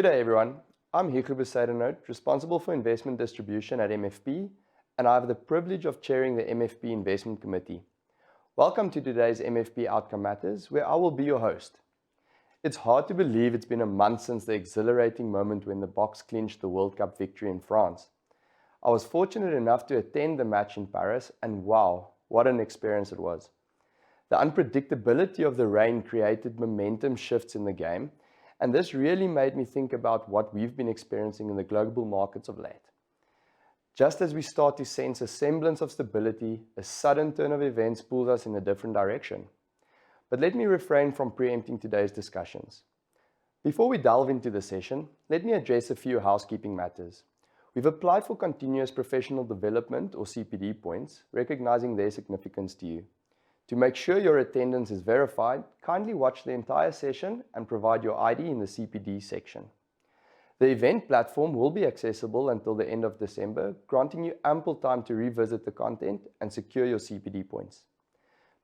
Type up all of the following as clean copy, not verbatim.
day everyone, I'm Hugo Besaidenout, responsible for investment distribution at MFP, and I have the privilege of chairing the MFP Investment Committee. Welcome to today's MFP Outcome Matters, where I will be your host. It's hard to believe it's been a month since the exhilarating moment when the Boks clinched the World Cup victory in France. I was fortunate enough to attend the match in Paris, and wow, what an experience it was. The unpredictability of the rain created momentum shifts in the game, and this really made me think about what we've been experiencing in the global markets of late. Just as we start to sense a semblance of stability, a sudden turn of events pulls us in a different direction. But let me refrain from preempting today's discussions. Before we delve into the session, let me address a few housekeeping matters. We've applied for continuous professional development or CPD points, recognizing their significance to you. To make sure your attendance is verified, kindly watch the entire session and provide your ID in the CPD section. The event platform will be accessible until the end of December, granting you ample time to revisit the content and secure your CPD points.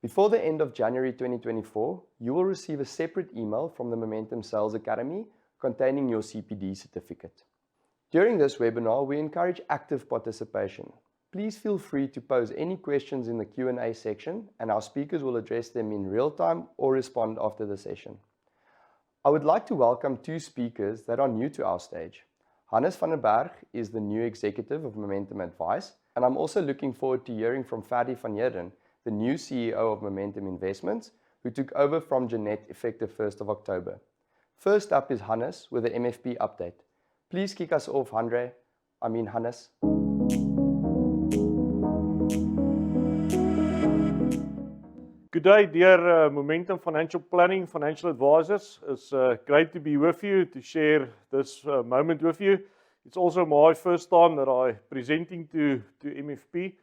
Before the end of January 2024, you will receive a separate email from the Momentum Sales Academy containing your CPD certificate. During this webinar, we encourage active participation. Please feel free to pose any questions in the Q&A section, and our speakers will address them in real time or respond after the session. I would like to welcome two speakers that are new to our stage. Hannes van der Berg is the new executive of Momentum Advice, and I'm also looking forward to hearing from Ferdy van Heerden, the new CEO of Momentum Investments, who took over from Jeanette effective 1st of October. First up is Hannes with the MFP update. Please kick us off, Hannes. Good day, dear Momentum Financial Planning, Financial Advisors. It's great to be with you to share this moment with you. It's also my first time that I'm presenting to MFP.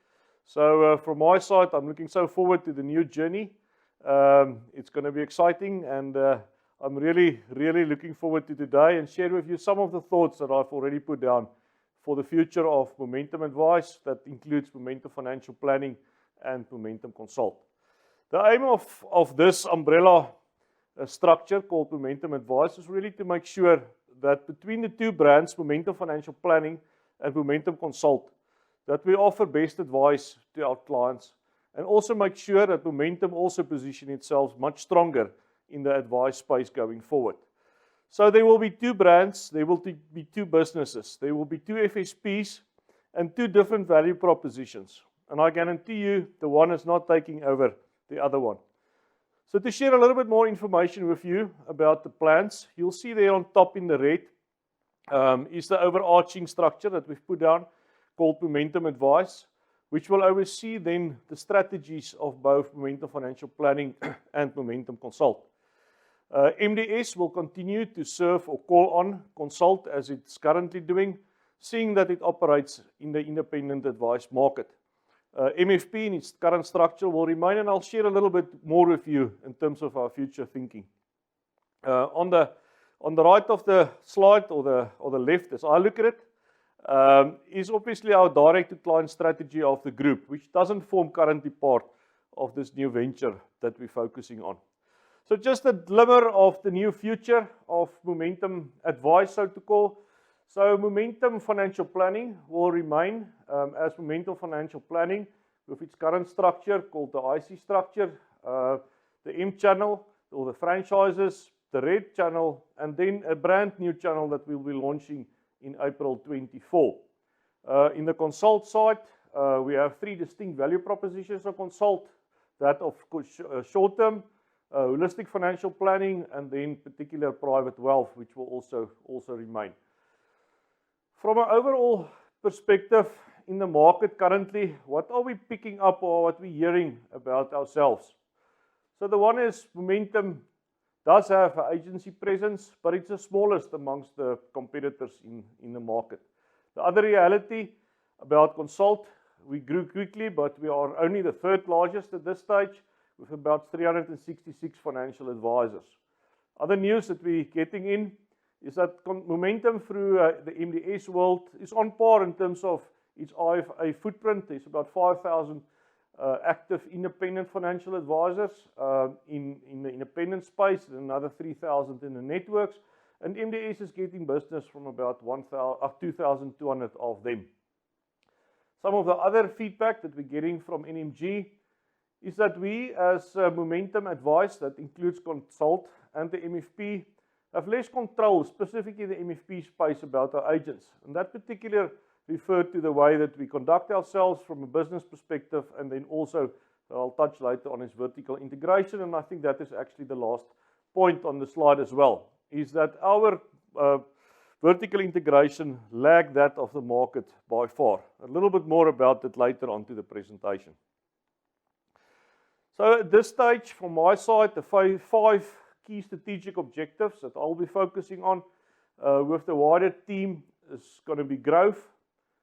So from my side, I'm looking so forward to the new journey. It's going to be exciting, and I'm really looking forward to today and share with you some of the thoughts that I've already put down for the future of Momentum Advice. That includes Momentum Financial Planning and Momentum Consult. The aim of this umbrella structure called Momentum Advice is really to make sure that between the two brands, Momentum Financial Planning and Momentum Consult, that we offer best advice to our clients, and also make sure that Momentum also position itself much stronger in the advice space going forward. So there will be two brands, there will be two businesses, there will be two FSPs and two different value propositions. And I guarantee you the one is not taking over the other one. So to share a little bit more information with you about the plans, you'll see there on top in the red is the overarching structure that we've put down called Momentum Advice, which will oversee then the strategies of both Momentum Financial Planning and Momentum Consult. MDS will continue to serve or call on Consult as it's currently doing, seeing that it operates in the independent advice market. MFP in its current structure will remain, and I'll share a little bit more with you in terms of our future thinking. On the right of the slide, or the left as I look at it, is obviously our direct-to-client strategy of the group, which doesn't form currently part of this new venture that we're focusing on. So just a glimmer of the new future of Momentum Advice, so to call. So Momentum Financial Planning will remain as Momentum Financial Planning with its current structure called the IC structure, the M channel or the franchises, the red channel, and then a brand new channel that we'll be launching in April 24. In the Consult side, we have three distinct value propositions of Consult, that of short-term, holistic financial planning, and then particular private wealth, which will also remain. From an overall perspective in the market currently, what are we picking up or what we're hearing about ourselves? So the one is Momentum does have an agency presence, but it's the smallest amongst the competitors in the market. The other reality about Consult, we grew quickly, but we are only the third largest at this stage with about 366 financial advisors. Other news that we're getting in is that Momentum through the MDS world is on par in terms of its IFA footprint. There's about 5,000 active independent financial advisors in the independent space, and another 3,000 in the networks. and MDS is getting business from about 2,200 of them. Some of the other feedback that we're getting from NMG is that we, as Momentum Advice, that includes Consult and the MFP, have less control, specifically the MFP space, about our agents. And that particular referred to the way that we conduct ourselves from a business perspective, and then also, I'll touch later on, is vertical integration. And I think that is actually the last point on the slide as well, is that our vertical integration lagged that of the market by far. A little bit more about it later on to the presentation. So at this stage, from my side, the five key strategic objectives that I'll be focusing on with the wider team is going to be growth,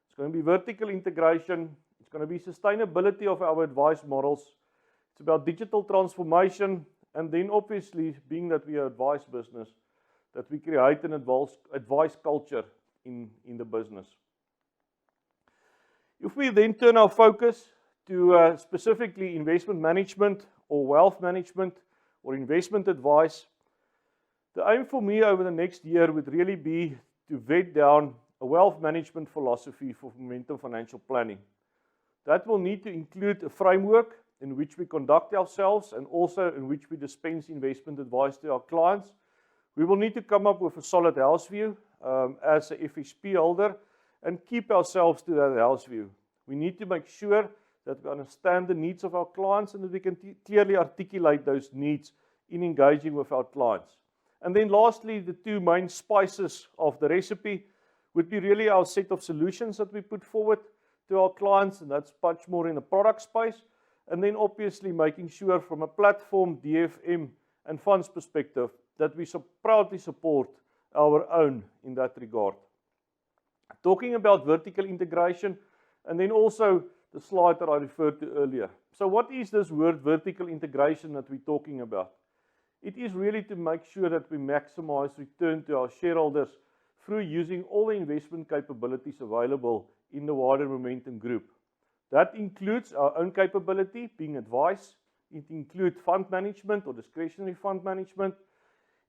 it's going to be vertical integration, it's going to be sustainability of our advice models, it's about digital transformation, and then obviously, being that we are an advice business, that we create an advice culture in the business. If we then turn our focus to specifically investment management or wealth management or investment advice, the aim for me over the next year would really be to vet down a wealth management philosophy for Momentum Financial Planning. That will need to include a framework in which we conduct ourselves and also in which we dispense investment advice to our clients. We will need to come up with a solid house view as a FSP holder and keep ourselves to that house view. We need to make sure that we understand the needs of our clients and that we can clearly articulate those needs in engaging with our clients. And then lastly, the two main spices of the recipe would be really our set of solutions that we put forward to our clients, and that's much more in the product space. And then obviously making sure from a platform, DFM and funds perspective that we proudly support our own in that regard. Talking about vertical integration, and then also the slide that I referred to earlier. So what is this word vertical integration that we're talking about? It is really to make sure that we maximize return to our shareholders through using all the investment capabilities available in the wider Momentum Group. That includes our own capability, being advice. It includes fund management or discretionary fund management.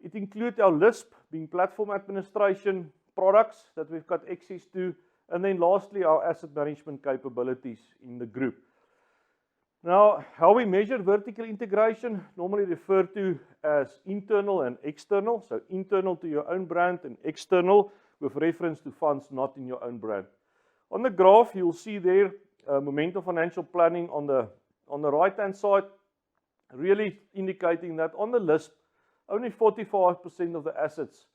It includes our LISP, being platform administration, products that we've got access to, and then lastly, our asset management capabilities in the group. Now, how we measure vertical integration, normally referred to as internal and external. So internal to your own brand and external with reference to funds not in your own brand. On the graph, you'll see there Momentum Financial Planning on the right-hand side, really indicating that on the list, only 45% of the assets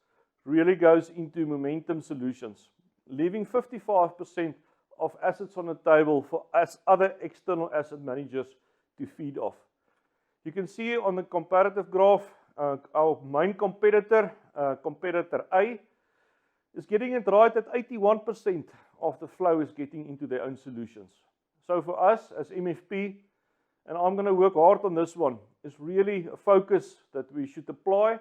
really goes into Momentum Solutions, leaving 55% of assets on the table for other external asset managers to feed off. You can see on the comparative graph, our main competitor, competitor A, is getting it right at 81% of the flow is getting into their own solutions. So for us as MFP, and I'm going to work hard on this one, is really a focus that we should apply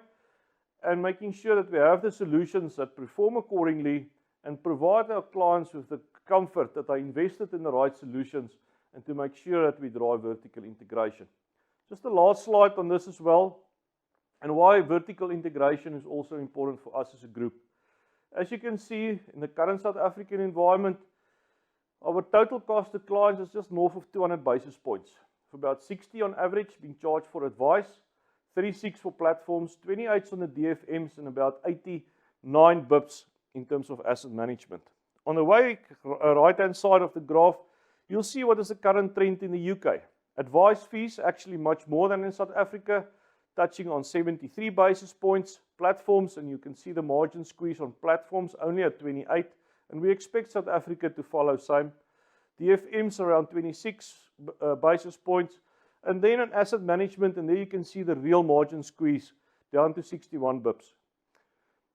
and making sure that we have the solutions that perform accordingly and provide our clients with the comfort that they invested in the right solutions and to make sure that we drive vertical integration. Just the last slide on this as well, and why vertical integration is also important for us as a group. As you can see, in the current South African environment, our total cost to clients is just north of 200 basis points. For about 60 on average being charged for advice, 36 for platforms, 28 on the DFMs, and about 89 bips in terms of asset management. On the right-hand side of the graph, you'll see what is the current trend in the UK. Advice fees actually much more than in South Africa, touching on 73 basis points. Platforms, and you can see the margin squeeze on platforms only at 28, and we expect South Africa to follow same. DFMs around 26 basis points, and then on asset management, and there you can see the real margin squeeze down to 61 bips.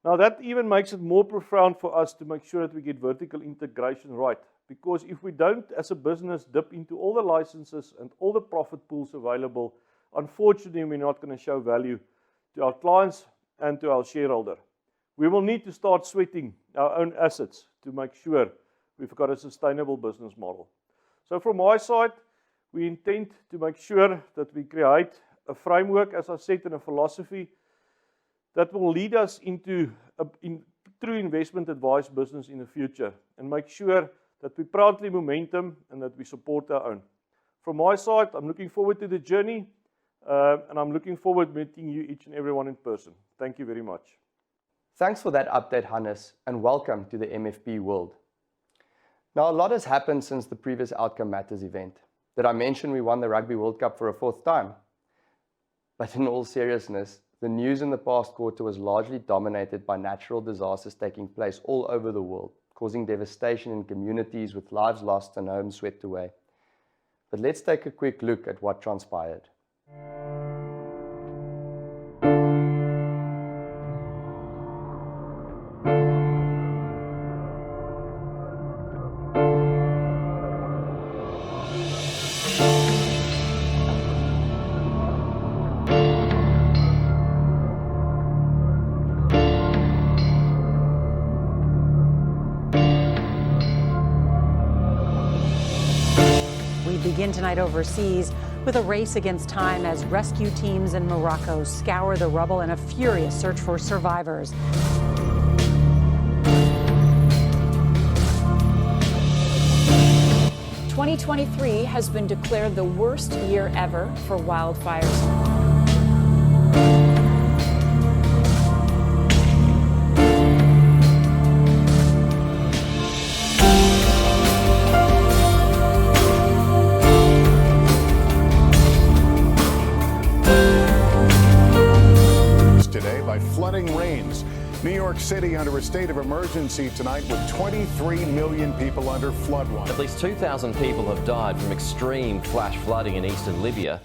Now that even makes it more profound for us to make sure that we get vertical integration right, because if we don't as a business dip into all the licenses and all the profit pools available, unfortunately we're not going to show value to our clients and to our shareholder. We will need to start sweating our own assets to make sure we've got a sustainable business model. So from my side, we intend to make sure that we create a framework, as I said, and a philosophy that will lead us into true investment advice business in the future and make sure that we proudly momentum and that we support our own. From my side, I'm looking forward to the journey and I'm looking forward to meeting you each and everyone in person. Thank you very much. Thanks for that update, Hannes, and welcome to the MFP world. Now, a lot has happened since the previous Outcome Matters event. Did I mention we won the Rugby World Cup for a 4th time? But in all seriousness, the news in the past quarter was largely dominated by natural disasters taking place all over the world, causing devastation in communities with lives lost and homes swept away. But let's take a quick look at what transpired. Begin tonight overseas with a race against time as rescue teams in Morocco scour the rubble in a furious search for survivors. "2023 has been declared the worst year ever for wildfires. Flooding rains. New York City under a state of emergency tonight with 23 million people under flood watch. At least 2,000 people have died from extreme flash flooding in eastern Libya.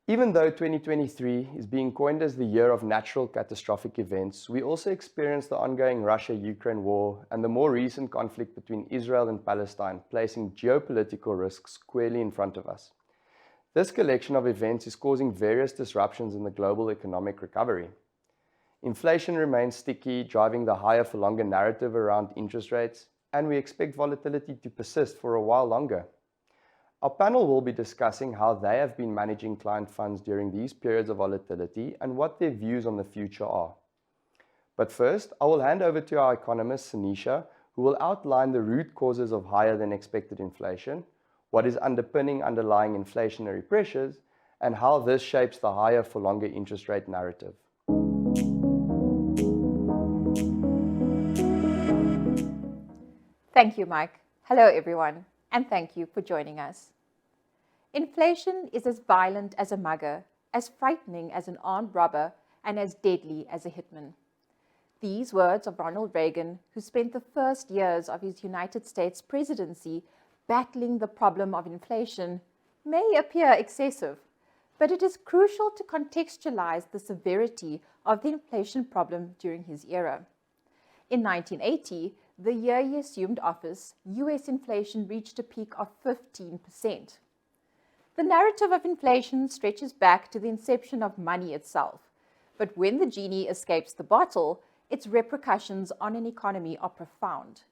Even though 2023 is being coined as the year of natural catastrophic events, we also experienced the ongoing Russia-Ukraine war and the more recent conflict between Israel and Palestine, placing geopolitical risks squarely in front of us. This collection of events is causing various disruptions in the global economic recovery. Inflation remains sticky, driving the higher for longer narrative around interest rates, and we expect volatility to persist for a while longer. Our panel will be discussing how they have been managing client funds during these periods of volatility and what their views on the future are. But first, I will hand over to our economist, Sanisha, who will outline the root causes of higher than expected inflation, what is underpinning underlying inflationary pressures, and how this shapes the higher for longer interest rate narrative. Thank you, Mike. Hello, everyone, and thank you for joining us. Inflation is as violent as a mugger, as frightening as an armed robber, and as deadly as a hitman. These words of Ronald Reagan, who spent the first years of his United States presidency battling the problem of inflation, may appear excessive, but it is crucial to contextualize the severity of the inflation problem during his era. In 1980, the year he assumed office, US inflation reached a peak of 15%. The narrative of inflation stretches back to the inception of money itself, but when the genie escapes the bottle, its repercussions on an economy are profound.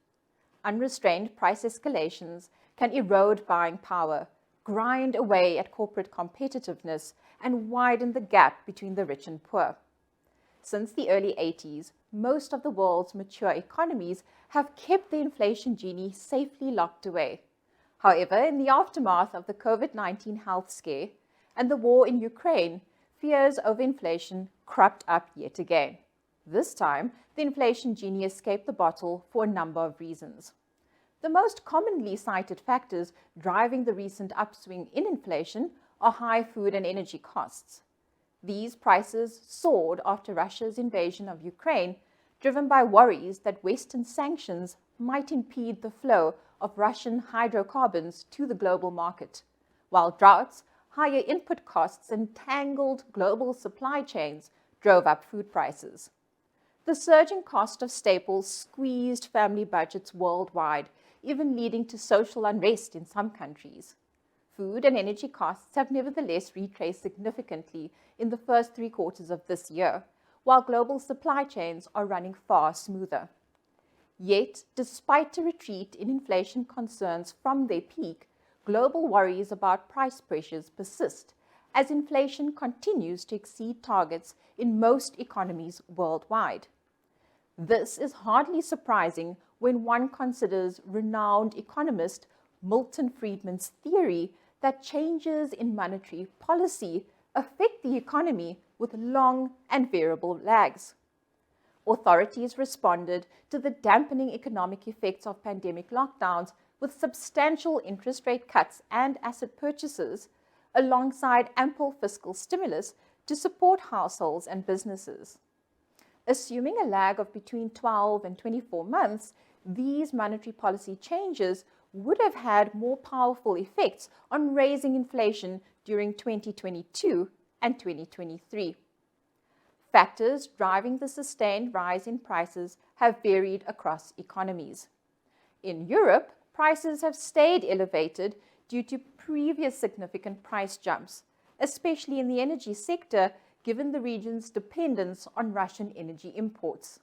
Unrestrained price escalations can erode buying power, grind away at corporate competitiveness, and widen the gap between the rich and poor. Since the early 80s, most of the world's mature economies have kept the inflation genie safely locked away. However, in the aftermath of the COVID-19 health scare and the war in Ukraine, fears over inflation cropped up yet again. This time, the inflation genie escaped the bottle for a number of reasons. The most commonly cited factors driving the recent upswing in inflation are high food and energy costs. These prices soared after Russia's invasion of Ukraine, driven by worries that Western sanctions might impede the flow of Russian hydrocarbons to the global market, while droughts, higher input costs, and tangled global supply chains drove up food prices. The surging cost of staples squeezed family budgets worldwide, even leading to social unrest in some countries. Food and energy costs have nevertheless retraced significantly in the first 3 quarters of this year, while global supply chains are running far smoother. Yet, despite a retreat in inflation concerns from their peak, global worries about price pressures persist as inflation continues to exceed targets in most economies worldwide. This is hardly surprising when one considers renowned economist Milton Friedman's theory that changes in monetary policy affect the economy with long and variable lags. Authorities responded to the dampening economic effects of pandemic lockdowns with substantial interest rate cuts and asset purchases, alongside ample fiscal stimulus to support households and businesses. Assuming a lag of between 12 and 24 months, these monetary policy changes would have had more powerful effects on raising inflation during 2022 and 2023. Factors driving the sustained rise in prices have varied across economies. In Europe, prices have stayed elevated due to previous significant price jumps, especially in the energy sector, given the region's dependence on Russian energy imports.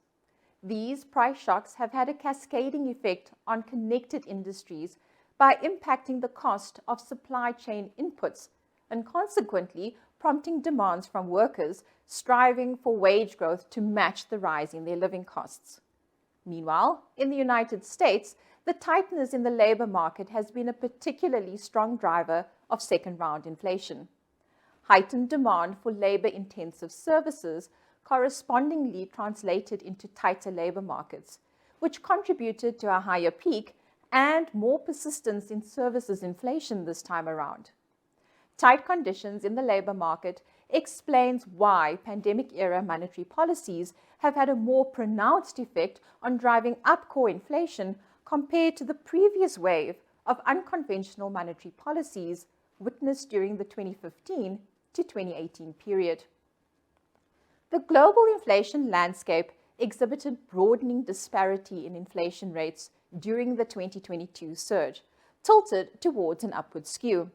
These price shocks have had a cascading effect on connected industries by impacting the cost of supply chain inputs and consequently prompting demands from workers striving for wage growth to match the rise in their living costs. Meanwhile, in the United States, the tightness in the labor market has been a particularly strong driver of second-round inflation. Heightened demand for labor-intensive services correspondingly translated into tighter labor markets, which contributed to a higher peak and more persistence in services inflation this time around. Tight conditions in the labor market explains why pandemic-era monetary policies have had a more pronounced effect on driving up core inflation compared to the previous wave of unconventional monetary policies witnessed during the 2015 to 2018 period. The global inflation landscape exhibited broadening disparity in inflation rates during the 2022 surge, tilted towards an upward skew.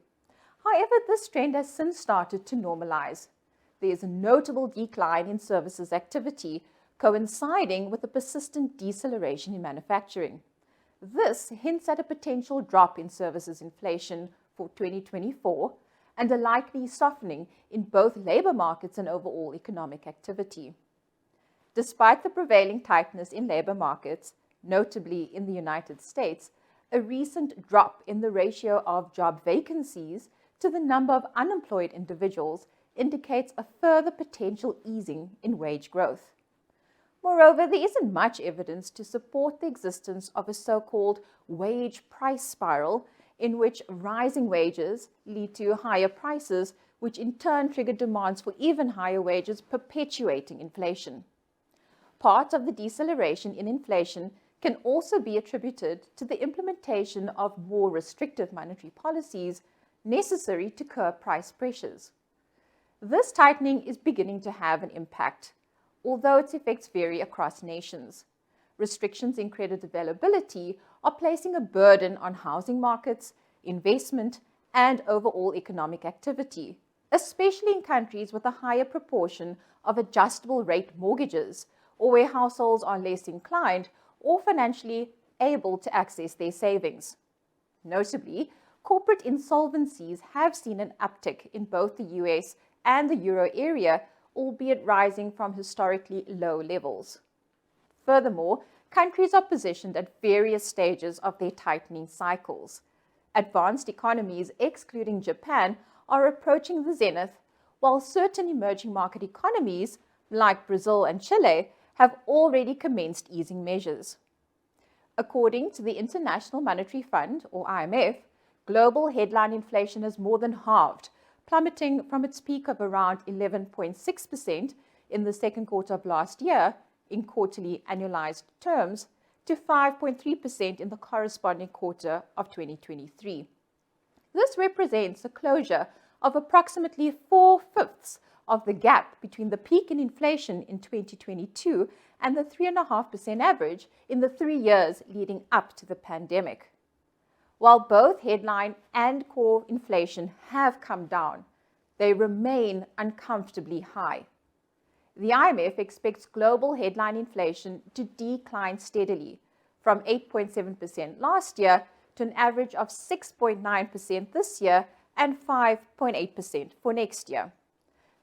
However, this trend has since started to normalize. There is a notable decline in services activity, coinciding with a persistent deceleration in manufacturing. This hints at a potential drop in services inflation for 2024 and a likely softening in both labor markets and overall economic activity. Despite the prevailing tightness in labor markets, notably in the United States, a recent drop in the ratio of job vacancies to the number of unemployed individuals indicates a further potential easing in wage growth. Moreover, there isn't much evidence to support the existence of a so-called wage price spiral in which rising wages lead to higher prices, which in turn trigger demands for even higher wages, perpetuating inflation. Part of the deceleration in inflation can also be attributed to the implementation of more restrictive monetary policies necessary to curb price pressures. This tightening is beginning to have an impact, although its effects vary across nations. Restrictions in credit availability are placing a burden on housing markets, investment, and overall economic activity, especially in countries with a higher proportion of adjustable rate mortgages or where households are less inclined or financially able to access their savings. Notably, corporate insolvencies have seen an uptick in both the US and the euro area, albeit rising from historically low levels. Furthermore, countries are positioned at various stages of their tightening cycles. Advanced economies, excluding Japan, are approaching the zenith, while certain emerging market economies, like Brazil and Chile, have already commenced easing measures. According to the International Monetary Fund, or IMF, global headline inflation has more than halved, plummeting from its peak of around 11.6% in the second quarter of last year, in quarterly annualized terms, to 5.3% in the corresponding quarter of 2023. This represents a closure of approximately 4/5 of the gap between the peak in inflation in 2022 and the 3.5% average in the 3 years leading up to the pandemic. While both headline and core inflation have come down, they remain uncomfortably high. The IMF expects global headline inflation to decline steadily from 8.7% last year to an average of 6.9% this year and 5.8% for next year.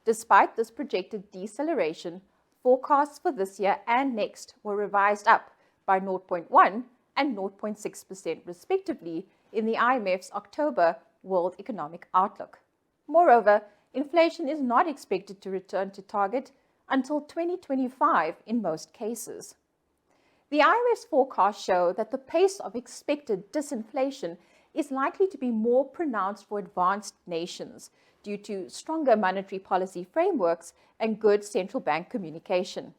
Despite this projected deceleration, forecasts for this year and next were revised up by 0.1% and 0.6% respectively in the IMF's October World Economic Outlook. Moreover, inflation is not expected to return to target until 2025 in most cases. The IMF's forecasts show that the pace of expected disinflation is likely to be more pronounced for advanced nations due to stronger monetary policy frameworks and good central bank communication.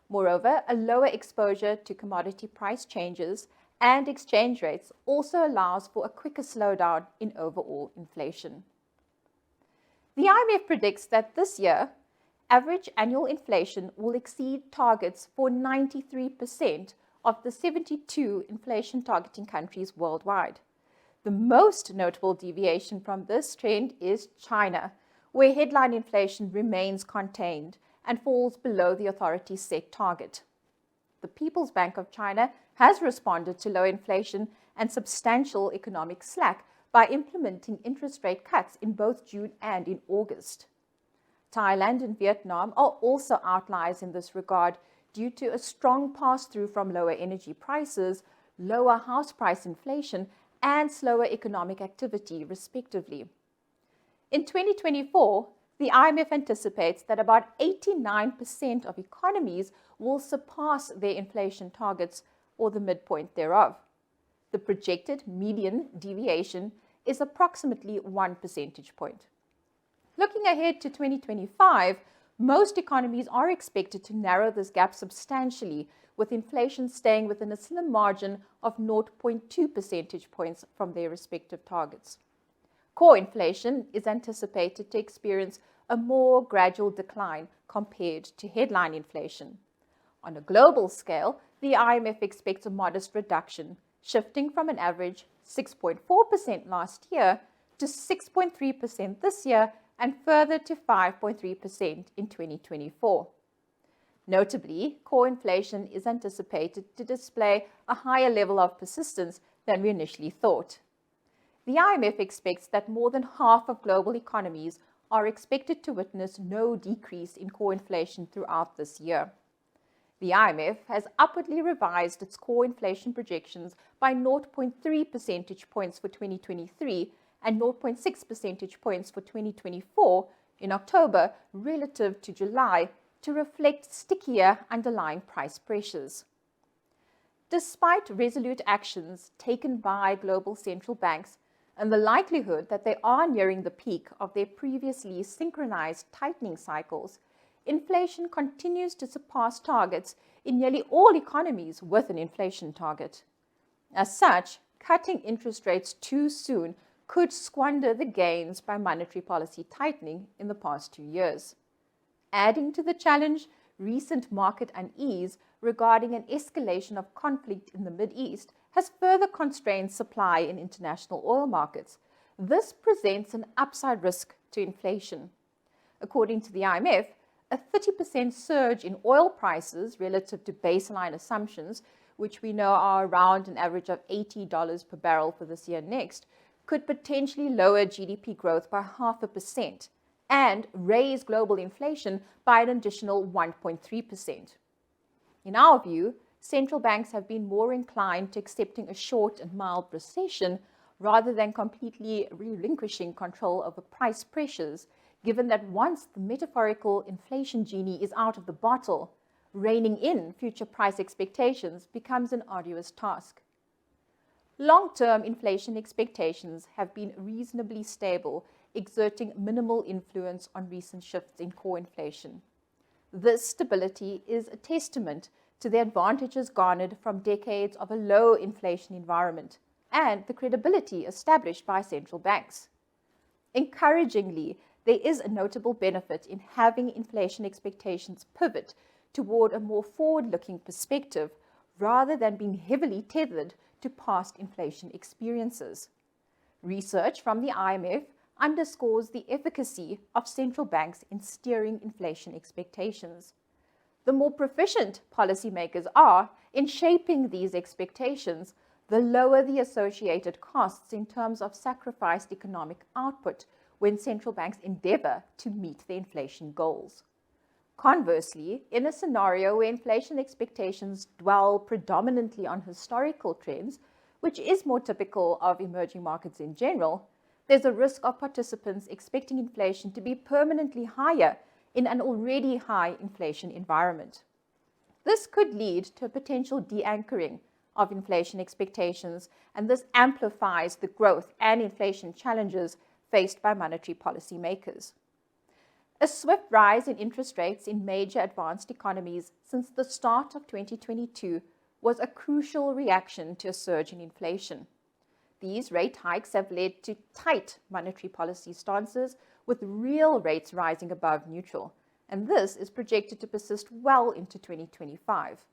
Moreover, a lower exposure to commodity price changes and exchange rates also allows for a quicker slowdown in overall inflation. The IMF predicts that this year, average annual inflation will exceed targets for 93% of the 72 inflation targeting countries worldwide. The most notable deviation from this trend is China, where headline inflation remains contained and falls below the authority's set target. The People's Bank of China has responded to low inflation and substantial economic slack by implementing interest rate cuts in both June and in August. Thailand and Vietnam are also outliers in this regard due to a strong pass-through from lower energy prices, lower house price inflation, and slower economic activity, respectively. In 2024, the IMF anticipates that about 89% of economies will surpass their inflation targets or the midpoint thereof. The projected median deviation is approximately 1 percentage point. Looking ahead to 2025, most economies are expected to narrow this gap substantially, with inflation staying within a slim margin of 0.2 percentage points from their respective targets. Core inflation is anticipated to experience a more gradual decline compared to headline inflation. On a global scale, the IMF expects a modest reduction, shifting from an average 6.4% last year to 6.3% this year and further to 5.3% in 2024. Notably, core inflation is anticipated to display a higher level of persistence than we initially thought. The IMF expects that more than half of global economies are expected to witness no decrease in core inflation throughout this year. The IMF has upwardly revised its core inflation projections by 0.3 percentage points for 2023 and 0.6 percentage points for 2024 in October relative to July to reflect stickier underlying price pressures. Despite resolute actions taken by global central banks and the likelihood that they are nearing the peak of their previously synchronized tightening cycles, inflation continues to surpass targets in nearly all economies with an inflation target. As such, cutting interest rates too soon could squander the gains by monetary policy tightening in the past 2 years. Adding to the challenge, recent market unease regarding an escalation of conflict in the Mideast has further constrained supply in international oil markets. This presents an upside risk to inflation. According to the IMF, a 30% surge in oil prices relative to baseline assumptions, which we know are around an average of $80 per barrel for this year next, could potentially lower GDP growth by 0.5% and raise global inflation by an additional 1.3%. In our view, central banks have been more inclined to accepting a short and mild recession rather than completely relinquishing control over price pressures, given that once the metaphorical inflation genie is out of the bottle, reining in future price expectations becomes an arduous task. Long-term inflation expectations have been reasonably stable, exerting minimal influence on recent shifts in core inflation. This stability is a testament to the advantages garnered from decades of a low inflation environment and the credibility established by central banks. Encouragingly, there is a notable benefit in having inflation expectations pivot toward a more forward-looking perspective rather than being heavily tethered to past inflation experiences. Research from the IMF underscores the efficacy of central banks in steering inflation expectations. The more proficient policymakers are in shaping these expectations, the lower the associated costs in terms of sacrificed economic output when central banks endeavor to meet their inflation goals. Conversely, in a scenario where inflation expectations dwell predominantly on historical trends, which is more typical of emerging markets in general, there's a risk of participants expecting inflation to be permanently higher in an already high inflation environment. This could lead to a potential de-anchoring of inflation expectations, and this amplifies the growth and inflation challenges faced by monetary policy makers. A swift rise in interest rates in major advanced economies since the start of 2022 was a crucial reaction to a surge in inflation. These rate hikes have led to tight monetary policy stances, with real rates rising above neutral, and this is projected to persist well into 2025.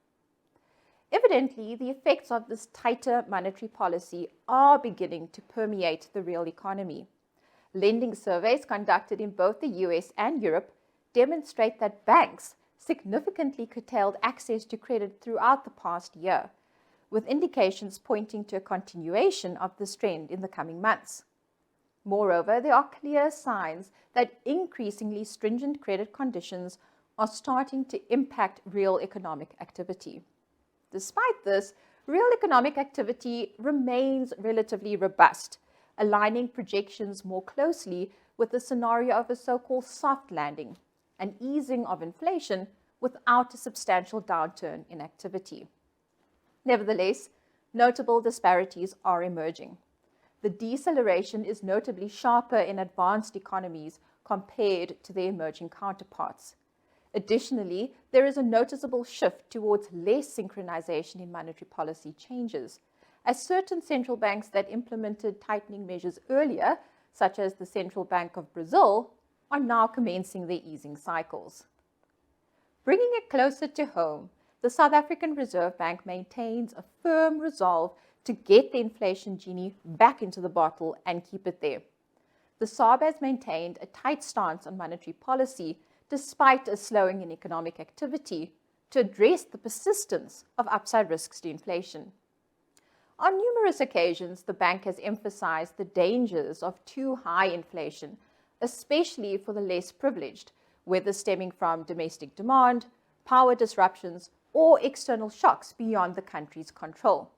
Evidently, the effects of this tighter monetary policy are beginning to permeate the real economy. Lending surveys conducted in both the US and Europe demonstrate that banks significantly curtailed access to credit throughout the past year, with indications pointing to a continuation of this trend in the coming months. Moreover, there are clear signs that increasingly stringent credit conditions are starting to impact real economic activity. Despite this, real economic activity remains relatively robust, aligning projections more closely with the scenario of a so-called soft landing, an easing of inflation without a substantial downturn in activity. Nevertheless, notable disparities are emerging. The deceleration is notably sharper in advanced economies compared to their emerging counterparts. Additionally, there is a noticeable shift towards less synchronization in monetary policy changes, as certain central banks that implemented tightening measures earlier, such as the Central Bank of Brazil, are now commencing their easing cycles. Bringing it closer to home, the South African Reserve Bank maintains a firm resolve to get the inflation genie back into the bottle and keep it there. The SARB has maintained a tight stance on monetary policy despite a slowing in economic activity to address the persistence of upside risks to inflation. On numerous occasions, the bank has emphasized the dangers of too high inflation, especially for the less privileged, whether stemming from domestic demand, power disruptions, or external shocks beyond the country's control.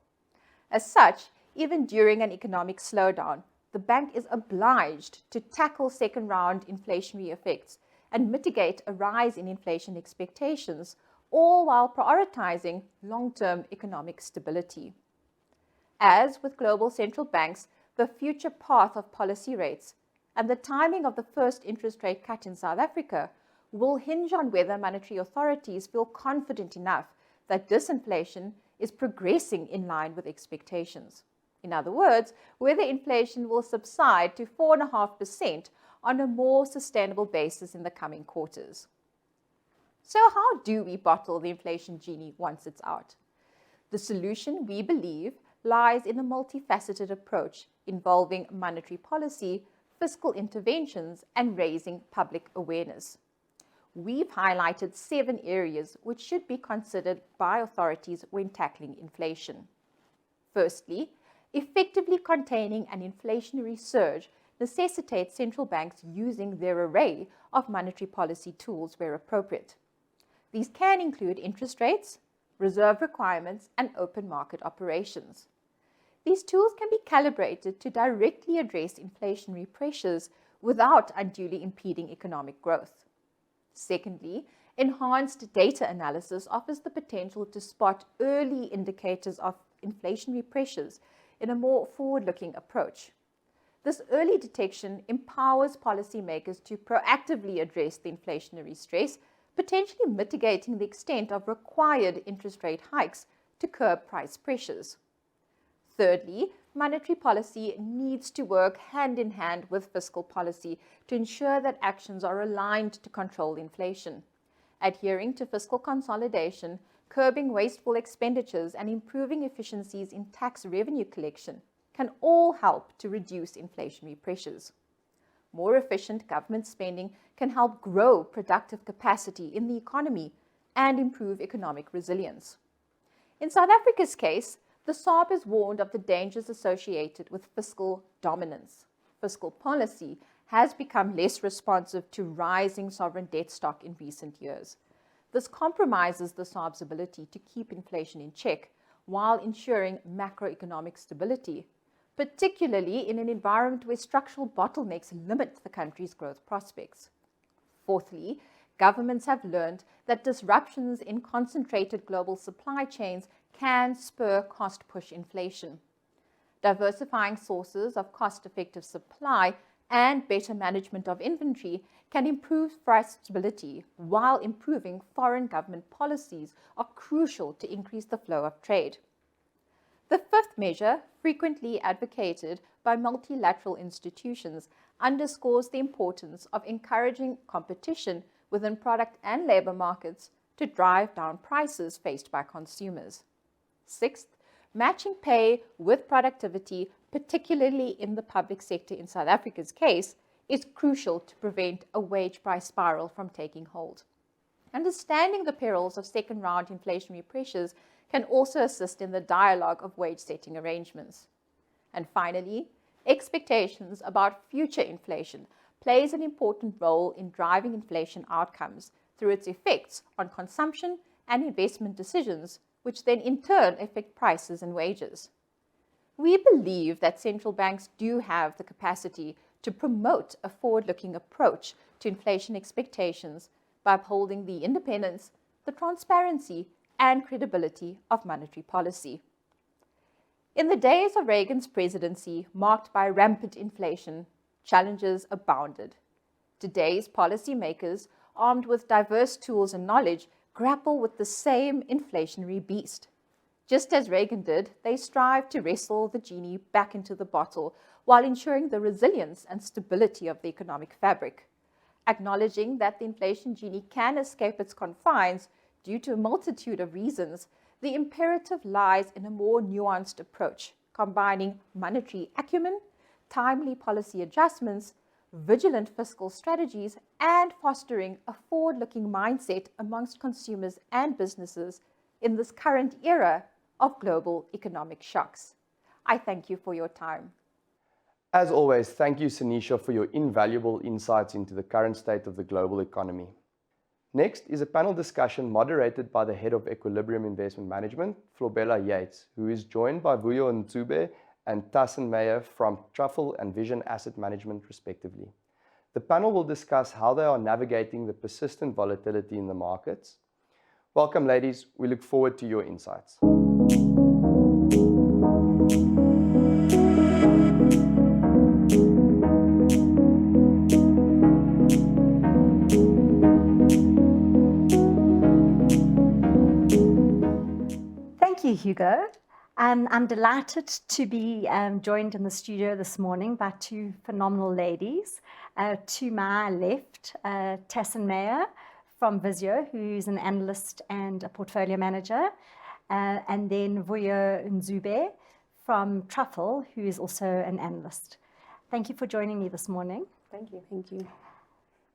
As such, even during an economic slowdown, the bank is obliged to tackle second-round inflationary effects and mitigate a rise in inflation expectations, all while prioritizing long-term economic stability. As with global central banks, the future path of policy rates and the timing of the first interest rate cut in South Africa will hinge on whether monetary authorities feel confident enough that disinflation is progressing in line with expectations. In other words, whether inflation will subside to 4.5% on a more sustainable basis in the coming quarters. So how do we bottle the inflation genie once it's out? The solution, we believe, lies in a multifaceted approach involving monetary policy, fiscal interventions, and raising public awareness. We've highlighted 7 areas which should be considered by authorities when tackling inflation. Firstly, effectively containing an inflationary surge necessitates central banks using their array of monetary policy tools where appropriate. These can include interest rates, reserve requirements, and open market operations. These tools can be calibrated to directly address inflationary pressures without unduly impeding economic growth. Secondly, enhanced data analysis offers the potential to spot early indicators of inflationary pressures in a more forward-looking approach. This early detection empowers policymakers to proactively address the inflationary stress, potentially mitigating the extent of required interest rate hikes to curb price pressures. Thirdly, monetary policy needs to work hand in hand with fiscal policy to ensure that actions are aligned to control inflation. Adhering to fiscal consolidation, curbing wasteful expenditures, and improving efficiencies in tax revenue collection can all help to reduce inflationary pressures. More efficient government spending can help grow productive capacity in the economy and improve economic resilience. In South Africa's case, the SARB has warned of the dangers associated with fiscal dominance. Fiscal policy has become less responsive to rising sovereign debt stock in recent years. This compromises the SARB's ability to keep inflation in check while ensuring macroeconomic stability, particularly in an environment where structural bottlenecks limit the country's growth prospects. Fourthly, governments have learned that disruptions in concentrated global supply chains can spur cost-push inflation. Diversifying sources of cost-effective supply and better management of inventory can improve price stability, while improving foreign government policies are crucial to increase the flow of trade. The fifth measure, frequently advocated by multilateral institutions, underscores the importance of encouraging competition within product and labor markets to drive down prices faced by consumers. Sixth, matching pay with productivity, particularly in the public sector in South Africa's case, is crucial to prevent a wage price spiral from taking hold. Understanding the perils of second-round inflationary pressures can also assist in the dialogue of wage-setting arrangements. And finally, expectations about future inflation plays an important role in driving inflation outcomes through its effects on consumption and investment decisions, which then in turn affect prices and wages. We believe that central banks do have the capacity to promote a forward-looking approach to inflation expectations by upholding the independence, the transparency, and credibility of monetary policy. In the days of Reagan's presidency, marked by rampant inflation, challenges abounded. Today's policymakers, armed with diverse tools and knowledge, grapple with the same inflationary beast. Just as Reagan did, they strive to wrestle the genie back into the bottle while ensuring the resilience and stability of the economic fabric. Acknowledging that the inflation genie can escape its confines due to a multitude of reasons, the imperative lies in a more nuanced approach, combining monetary acumen, timely policy adjustments, vigilant fiscal strategies, and fostering a forward-looking mindset amongst consumers and businesses in this current era of global economic shocks. I thank you for your time. As always, thank you, Sanisha, for your invaluable insights into the current state of the global economy. Next is a panel discussion moderated by the Head of Equilibrium Investment Management, Flobella Yates, who is joined by Visio and Truffle and Tassen Meyer from Truffle and Vision Asset Management, respectively. The panel will discuss how they are navigating the persistent volatility in the markets. Welcome, ladies. We look forward to your insights. Thank you, Hugo. I'm delighted to be joined in the studio this morning by two phenomenal ladies. To my left, Tassen Meyer from Visio, who's an analyst and a portfolio manager, and then Visio and from Truffle, who is also an analyst. Thank you for joining me this morning. Thank you. Thank you.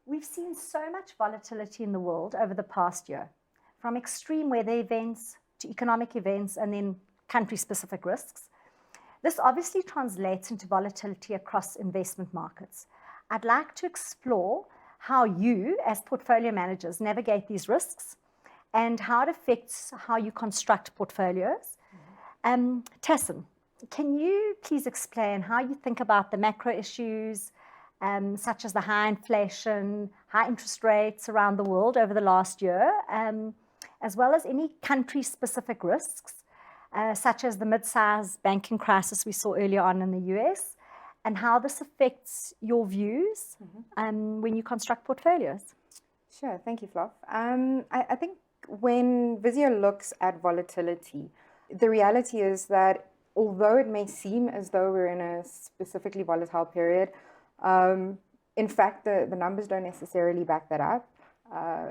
We've seen so much volatility in the world over the past year, from extreme weather events to economic events and then country-specific risks. This obviously translates into volatility across investment markets. I'd like to explore how you, as portfolio managers, navigate these risks and how it affects how you construct portfolios. Tessin, can you please explain how you think about the macro issues, such as the high inflation, high interest rates around the world over the last year, as well as any country-specific risks, such as the mid-sized banking crisis we saw earlier on in the US, and how this affects your views when you construct portfolios? Sure, thank you, Fluff. I think when Visio looks at volatility, the reality is that although it may seem as though we're in a specifically volatile period, in fact, the numbers don't necessarily back that up.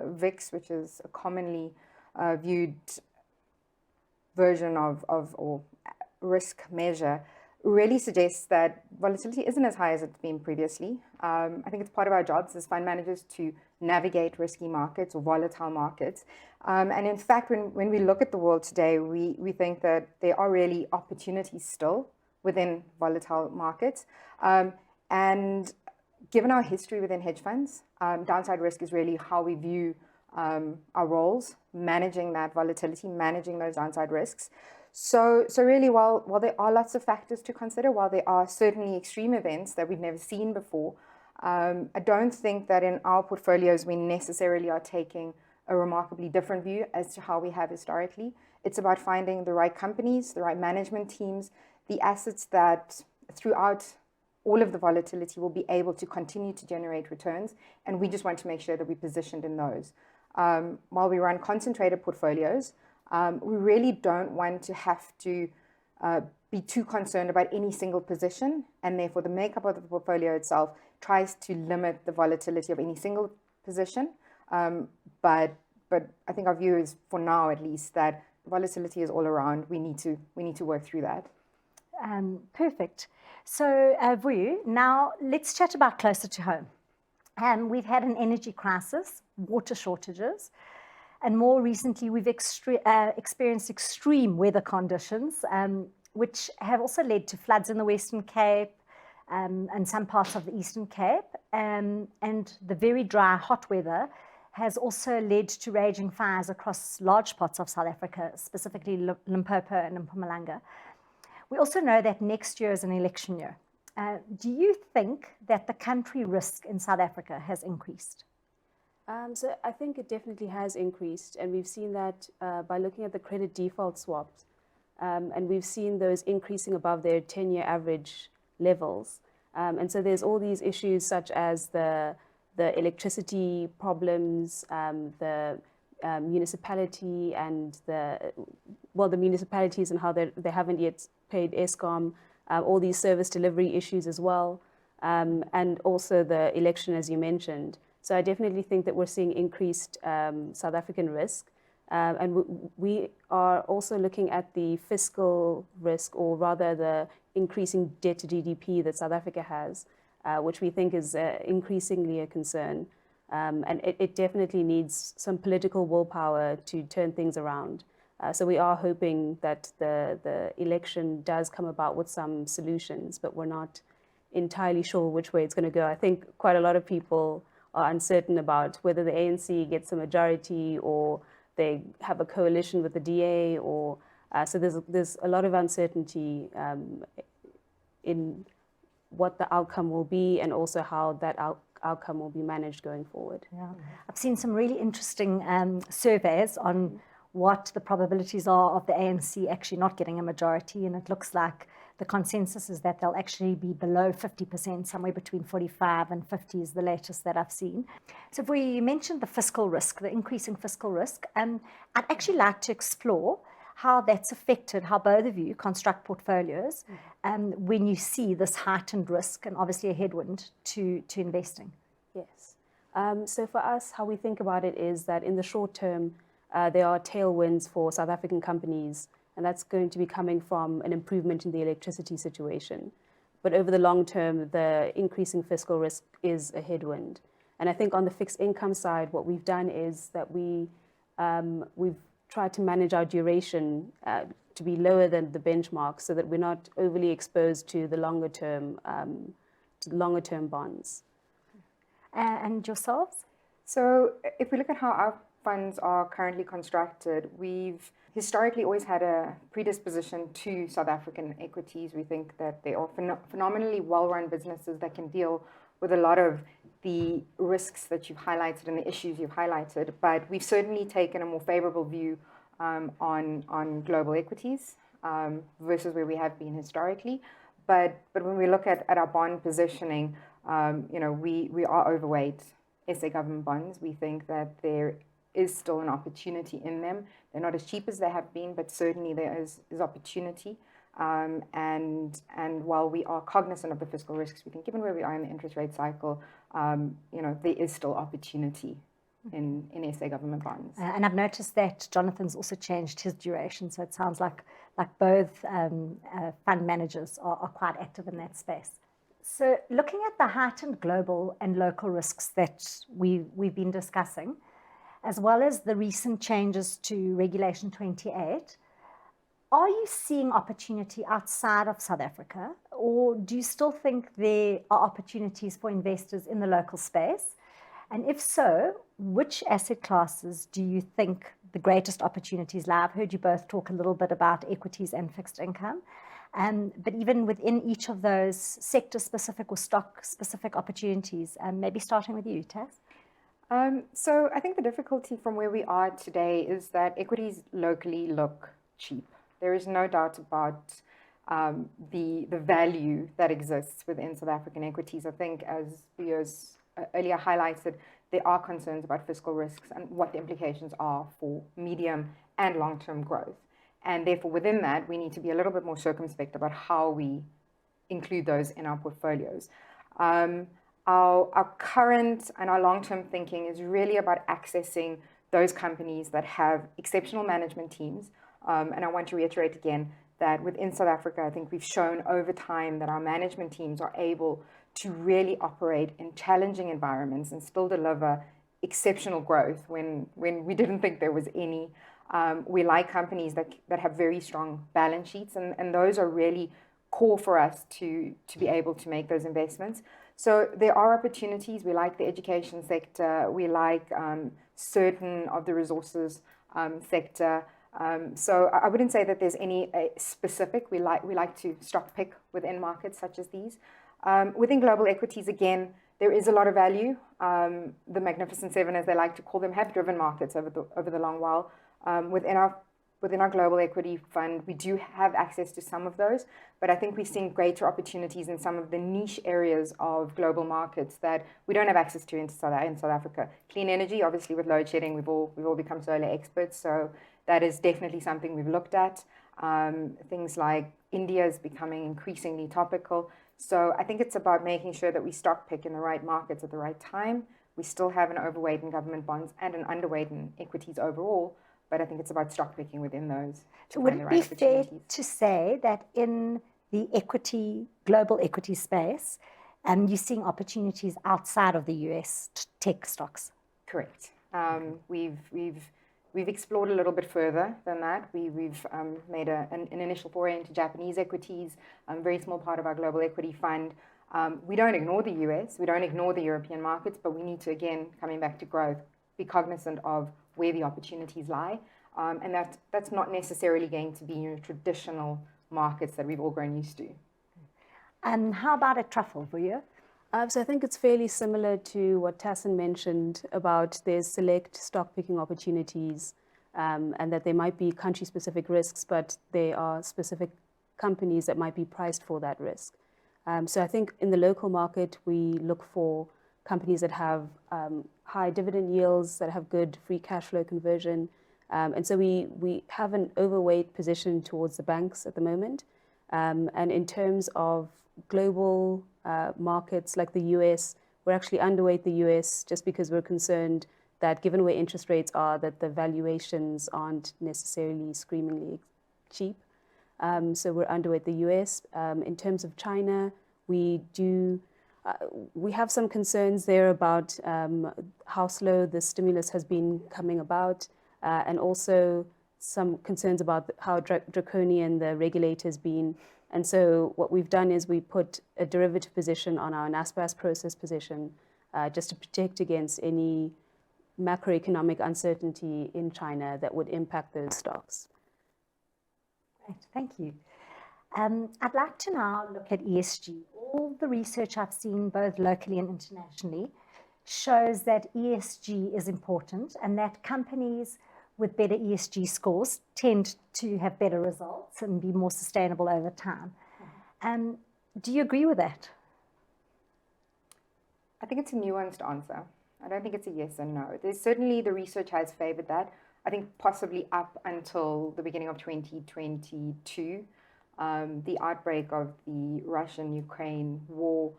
VIX, which is a commonly viewed version of or risk measure, really suggests that volatility isn't as high as it's been previously. I think it's part of our jobs as fund managers to navigate risky markets or volatile markets. And in fact, when we look at the world today, we think that there are really opportunities still within volatile markets. And given our history within hedge funds, downside risk is really how we view our roles, managing that volatility, managing those downside risks. So really, while there are lots of factors to consider, while there are certainly extreme events that we've never seen before, I don't think that in our portfolios we necessarily are taking a remarkably different view as to how we have historically. It's about finding the right companies, the right management teams, the assets that throughout all of the volatility will be able to continue to generate returns, and we just want to make sure that we're positioned in those. While we run concentrated portfolios, we really don't want to have to be too concerned about any single position, and therefore the makeup of the portfolio itself tries to limit the volatility of any single position. But I think our view is, for now at least, that volatility is all around. We need to work through that. Perfect. So, Vuyo, now let's chat about closer to home. We've had an energy crisis, water shortages, and more recently we've experienced extreme weather conditions, which have also led to floods in the Western Cape and some parts of the Eastern Cape. And the very dry, hot weather has also led to raging fires across large parts of South Africa, specifically Limpopo and Mpumalanga. We also know that next year is an election year. Do you think that the country risk in South Africa has increased? So I think it definitely has increased, and we've seen that by looking at the credit default swaps, and we've seen those increasing above their 10-year average levels. And so there's all these issues such as the electricity problems, the municipality and the municipalities and how they haven't yet paid Eskom, all these service delivery issues as well, and also the election, as you mentioned. So I definitely think that we're seeing increased South African risk. And we are also looking at the fiscal risk, or rather the increasing debt to GDP that South Africa has, which we think is increasingly a concern. And it definitely needs some political willpower to turn things around. So we are hoping that the election does come about with some solutions, but we're not entirely sure which way it's going to go. I think quite a lot of people are uncertain about whether the ANC gets a majority or they have a coalition with the DA, or so there's a lot of uncertainty in what the outcome will be, and also how that outcome will be managed going forward. Yeah, I've seen some really interesting surveys on what the probabilities are of the ANC actually not getting a majority, and it looks like the consensus is that they'll actually be below 50%, somewhere between 45 and 50 is the latest that I've seen. So if we mentioned the fiscal risk, the increasing fiscal risk, I'd actually like to explore how that's affected how both of you construct portfolios when you see this heightened risk and obviously a headwind to investing. Yes. So for us, how we think about it is that in the short term, there are tailwinds for South African companies, and that's going to be coming from an improvement in the electricity situation. But over the long term, the increasing fiscal risk is a headwind. And I think on the fixed income side, what we've done is that we've tried to manage our duration to be lower than the benchmark so that we're not overly exposed to the longer term bonds. And yourselves? So if we look at how our funds are currently constructed, we've historically always had a predisposition to South African equities. We think that they are phenomenally well-run businesses that can deal with a lot of the risks that you've highlighted and the issues you've highlighted, but we've certainly taken a more favorable view on global equities versus where we have been historically. But when we look at our bond positioning, we are overweight SA government bonds. We think that there is still an opportunity in them. They're not as cheap as they have been, but certainly there is opportunity. And while we are cognizant of the fiscal risks, we think given where we are in the interest rate cycle, there is still opportunity in SA government bonds. And I've noticed that Jonathan's also changed his duration, so it sounds like both fund managers are quite active in that space. So looking at the heightened global and local risks that we've been discussing, as well as the recent changes to Regulation 28, are you seeing opportunity outside of South Africa, or do you still think there are opportunities for investors in the local space? And if so, which asset classes do you think the greatest opportunities lie? I've heard you both talk a little bit about equities and fixed income. But even within each of those sector-specific or stock-specific opportunities, maybe starting with you, Tess? So I think the difficulty from where we are today is that equities locally look cheap. There is no doubt about the value that exists within South African equities. I think, as Visio earlier highlighted, there are concerns about fiscal risks and what the implications are for medium and long-term growth. And therefore, within that, we need to be a little bit more circumspect about how we include those in our portfolios. Our current and our long-term thinking is really about accessing those companies that have exceptional management teams. And I want to reiterate again that within South Africa, I think we've shown over time that our management teams are able to really operate in challenging environments and still deliver exceptional growth when we didn't think there was any. We like companies that have very strong balance sheets, and those are really core for us to be able to make those investments. So there are opportunities. We like the education sector. We like certain of the resources sector. So I wouldn't say that there's any specific. We like to stock pick within markets such as these. Within global equities, again, there is a lot of value. The Magnificent Seven, as they like to call them, have driven markets over the long while. Within our global equity fund, we do have access to some of those, but I think we're seeing greater opportunities in some of the niche areas of global markets that we don't have access to in South Africa. Clean energy, obviously, with load shedding, we've all become solar experts, so that is definitely something we've looked at. Things like India is becoming increasingly topical. So I think it's about making sure that we stock pick in the right markets at the right time. We still have an overweight in government bonds and an underweight in equities overall, but I think it's about stock picking within those. So would it be fair to say that in the global equity space, you're seeing opportunities outside of the US tech stocks? Correct. We've explored a little bit further than that. We've made an initial foray into Japanese equities, a very small part of our global equity fund. We don't ignore the US, we don't ignore the European markets, but we need to, again, coming back to growth, be cognizant of where the opportunities lie. And that's not necessarily going to be your traditional markets that we've all grown used to. And how about at Truffle, Visio? So I think it's fairly similar to what Tassin mentioned about there's select stock picking opportunities and that there might be country-specific risks, but there are specific companies that might be priced for that risk. So I think in the local market, we look for companies that have high dividend yields, that have good free cash flow conversion. And so we have an overweight position towards the banks at the moment. And in terms of global markets like the US, we're actually underweight the US just because we're concerned that given where interest rates are, that the valuations aren't necessarily screamingly cheap. So we're underweight the US. In terms of China, we have some concerns there about how slow the stimulus has been coming about, and also some concerns about how draconian the regulator's been. And so what we've done is we put a derivative position on our NASPAS process position just to protect against any macroeconomic uncertainty in China that would impact those stocks. Great, thank you. I'd like to now look at ESG. All the research I've seen, both locally and internationally, shows that ESG is important and that companies with better ESG scores tend to have better results and be more sustainable over time. Do you agree with that? I think it's a nuanced answer. I don't think it's a yes and no. There's certainly the research has favored that. I think possibly up until the beginning of 2022, the outbreak of the Russian-Ukraine war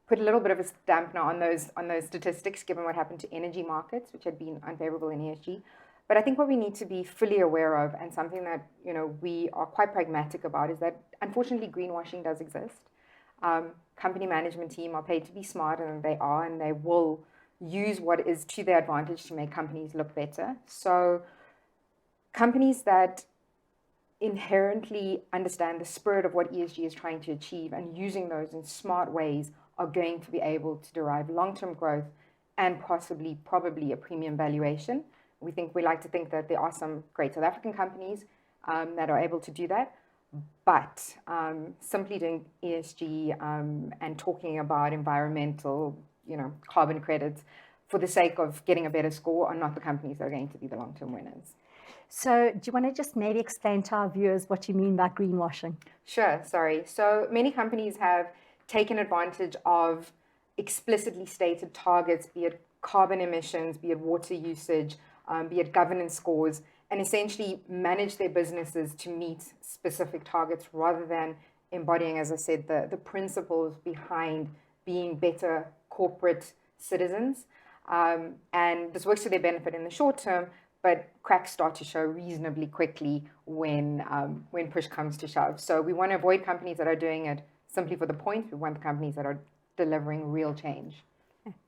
put a little bit of a dampener on those statistics, given what happened to energy markets, which had been unfavorable in ESG. But I think what we need to be fully aware of, and something that we are quite pragmatic about, is that unfortunately greenwashing does exist. Company management team are paid to be smarter than they are, and they will use what is to their advantage to make companies look better. So companies that inherently understand the spirit of what ESG is trying to achieve and using those in smart ways are going to be able to derive long-term growth and probably a premium valuation. We like to think that there are some great South African companies that are able to do that. But simply doing ESG and talking about environmental, carbon credits for the sake of getting a better score are not the companies that are going to be the long-term winners. So do you want to just maybe explain to our viewers what you mean by greenwashing? Sure, sorry. So many companies have taken advantage of explicitly stated targets, be it carbon emissions, be it water usage, be it governance scores, and essentially manage their businesses to meet specific targets rather than embodying, as I said, the principles behind being better corporate citizens. And this works to their benefit in the short term, but cracks start to show reasonably quickly when push comes to shove. So we want to avoid companies that are doing it simply for the point. We want the companies that are delivering real change.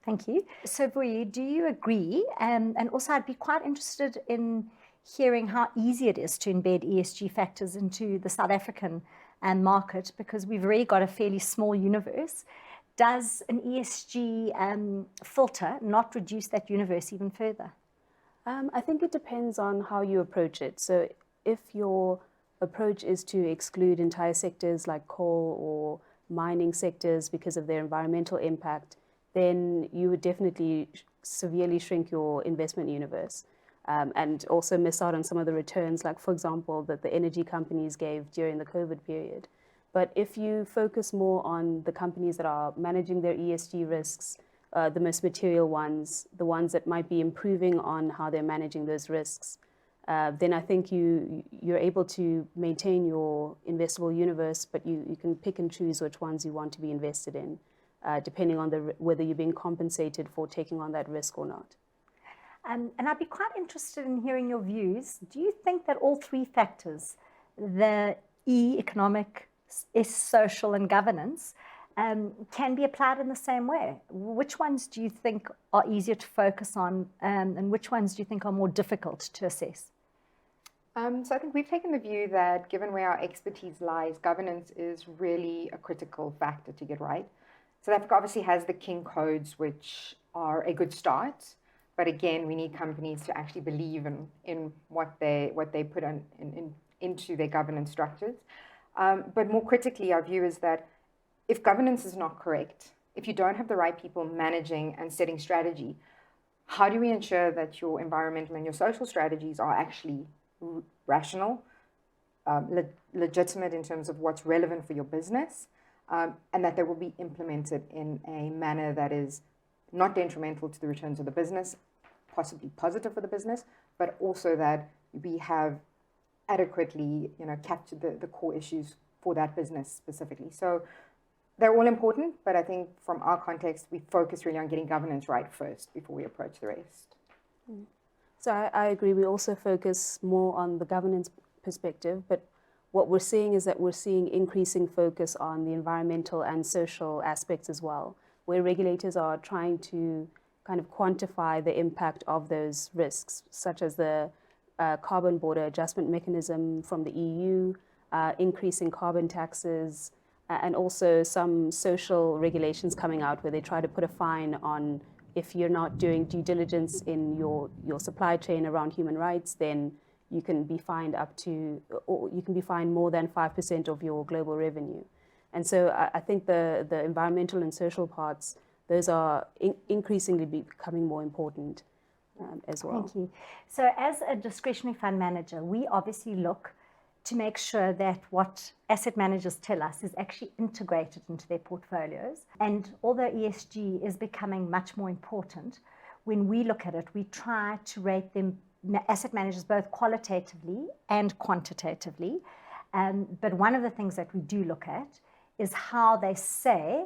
Thank you. So Vuyi, do you agree? And also I'd be quite interested in hearing how easy it is to embed ESG factors into the South African market, because we've already got a fairly small universe. Does an ESG filter not reduce that universe even further? I think it depends on how you approach it. So if your approach is to exclude entire sectors like coal or mining sectors because of their environmental impact, then you would definitely severely shrink your investment universe. And also miss out on some of the returns, like, for example, that the energy companies gave during the COVID period. But if you focus more on the companies that are managing their ESG risks, the most material ones, the ones that might be improving on how they're managing those risks, then I think you're able to maintain your investable universe, but you can pick and choose which ones you want to be invested in, depending on whether you're being compensated for taking on that risk or not. And I'd be quite interested in hearing your views. Do you think that all three factors, the E, economic, S, social, and governance, can be applied in the same way? Which ones do you think are easier to focus on, and which ones do you think are more difficult to assess? So I think we've taken the view that given where our expertise lies, governance is really a critical factor to get right. South Africa obviously has the King codes, which are a good start. But again, we need companies to actually believe in what they put into their governance structures. But more critically, our view is that if governance is not correct, if you don't have the right people managing and setting strategy, how do we ensure that your environmental and your social strategies are actually rational, legitimate in terms of what's relevant for your business, and that they will be implemented in a manner that is not detrimental to the returns of the business, possibly positive for the business, but also that we have adequately, captured the core issues for that business specifically. So they're all important, but I think from our context, we focus really on getting governance right first before we approach the rest. So I agree. We also focus more on the governance perspective, but what we're seeing is that we're seeing increasing focus on the environmental and social aspects as well, where regulators are trying to kind of quantify the impact of those risks, such as the carbon border adjustment mechanism from the EU, increasing carbon taxes, and also some social regulations coming out where they try to put a fine on if you're not doing due diligence in your supply chain around human rights, then you can be fined or you can be fined more than 5% of your global revenue. And so I think the environmental and social parts, those are increasingly becoming more important as well. Thank you. So as a discretionary fund manager, we obviously look to make sure that what asset managers tell us is actually integrated into their portfolios. And although ESG is becoming much more important, when we look at it, we try to rate them, asset managers, both qualitatively and quantitatively. But one of the things that we do look at is how they say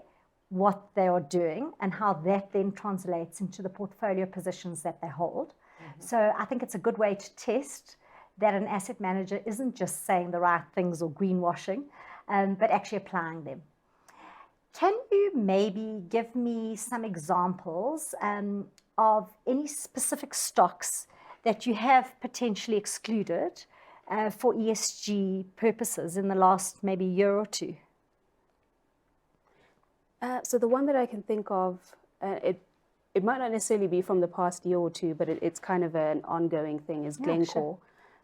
what they are doing and how that then translates into the portfolio positions that they hold. So I think it's a good way to test that an asset manager isn't just saying the right things or greenwashing, but actually applying them. Can you maybe give me some examples of any specific stocks that you have potentially excluded for ESG purposes in the last maybe year or two? So the one that I can think of, it might not necessarily be from the past year or two, but it's kind of an ongoing thing, is Glencore,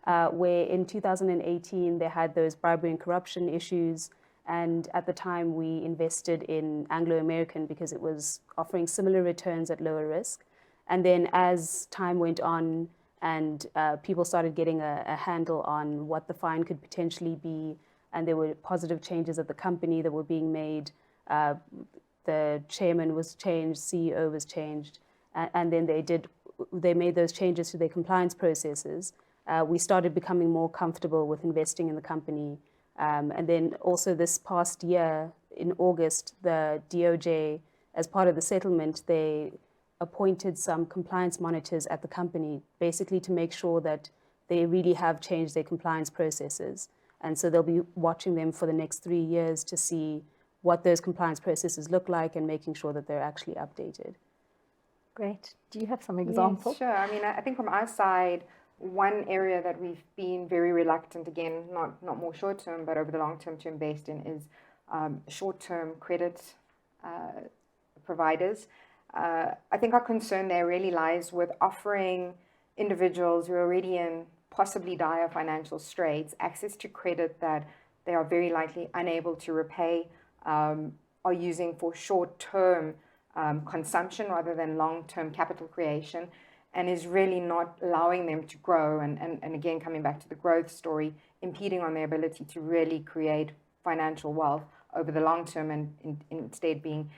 where in 2018 they had those bribery and corruption issues. And at the time we invested in Anglo American because it was offering similar returns at lower risk. And then as time went on and people started getting a handle on what the fine could potentially be, and there were positive changes at the company that were being made, the chairman was changed, CEO was changed, and then they made those changes to their compliance processes. We started becoming more comfortable with investing in the company. And then also this past year, in August, the DOJ, as part of the settlement, they appointed some compliance monitors at the company, basically to make sure that they really have changed their compliance processes. And so they'll be watching them for the next 3 years to see what those compliance processes look like and making sure that they're actually updated. Great. Do you have some examples? Yes, sure. I mean, I think from our side, one area that we've been very reluctant, again, not more short-term, but over the long term to invest in is short-term credit providers. I think our concern there really lies with offering individuals who are already in possibly dire financial straits access to credit that they are very likely unable to repay, are using for short-term consumption rather than long-term capital creation, and is really not allowing them to grow. And again, coming back to the growth story, impeding on their ability to really create financial wealth over the long term, and instead being,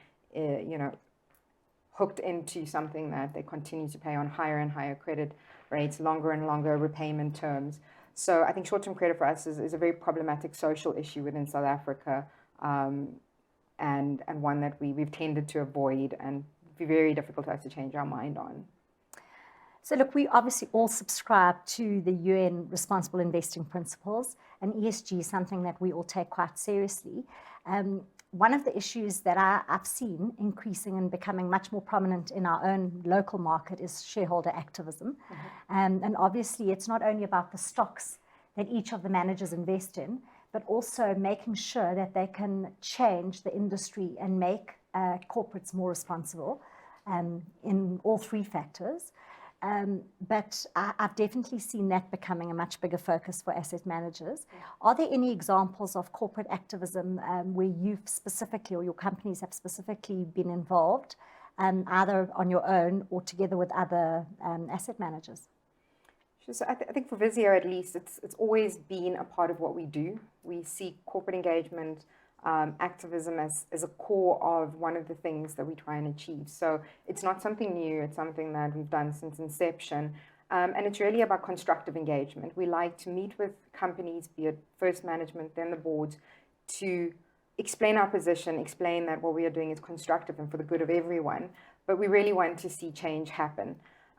hooked into something that they continue to pay on higher and higher credit rates, longer and longer repayment terms. So I think short-term credit for us is a very problematic social issue within South Africa, and one that we've tended to avoid and be very difficult for us to change our mind on. So look, we obviously all subscribe to the UN Responsible Investing Principles, and ESG is something that we all take quite seriously. One of the issues that I've seen increasing and becoming much more prominent in our own local market is shareholder activism. And obviously it's not only about the stocks that each of the managers invest in, but also making sure that they can change the industry and make corporates more responsible in all three factors. But I've definitely seen that becoming a much bigger focus for asset managers. Are there any examples of corporate activism where you've specifically, or your companies have specifically been involved, either on your own or together with other asset managers? So I think for Visio, at least, it's always been a part of what we do. We see corporate engagement, activism as a core of one of the things that we try and achieve. So it's not something new, it's something that we've done since inception. And it's really about constructive engagement. We like to meet with companies, be it first management, then the boards, to explain our position, explain that what we are doing is constructive and for the good of everyone. But we really want to see change happen.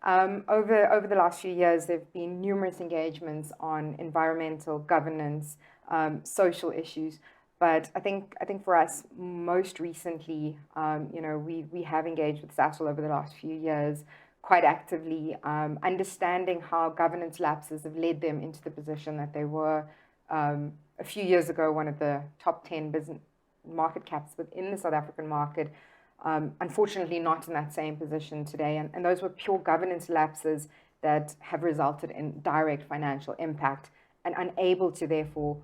Over the last few years, there have been numerous engagements on environmental, governance, social issues. But I think for us, most recently, we have engaged with Sasol over the last few years quite actively, understanding how governance lapses have led them into the position that they were a few years ago, one of the top 10 business market caps within the South African market. Unfortunately, not in that same position today. And those were pure governance lapses that have resulted in direct financial impact and unable to therefore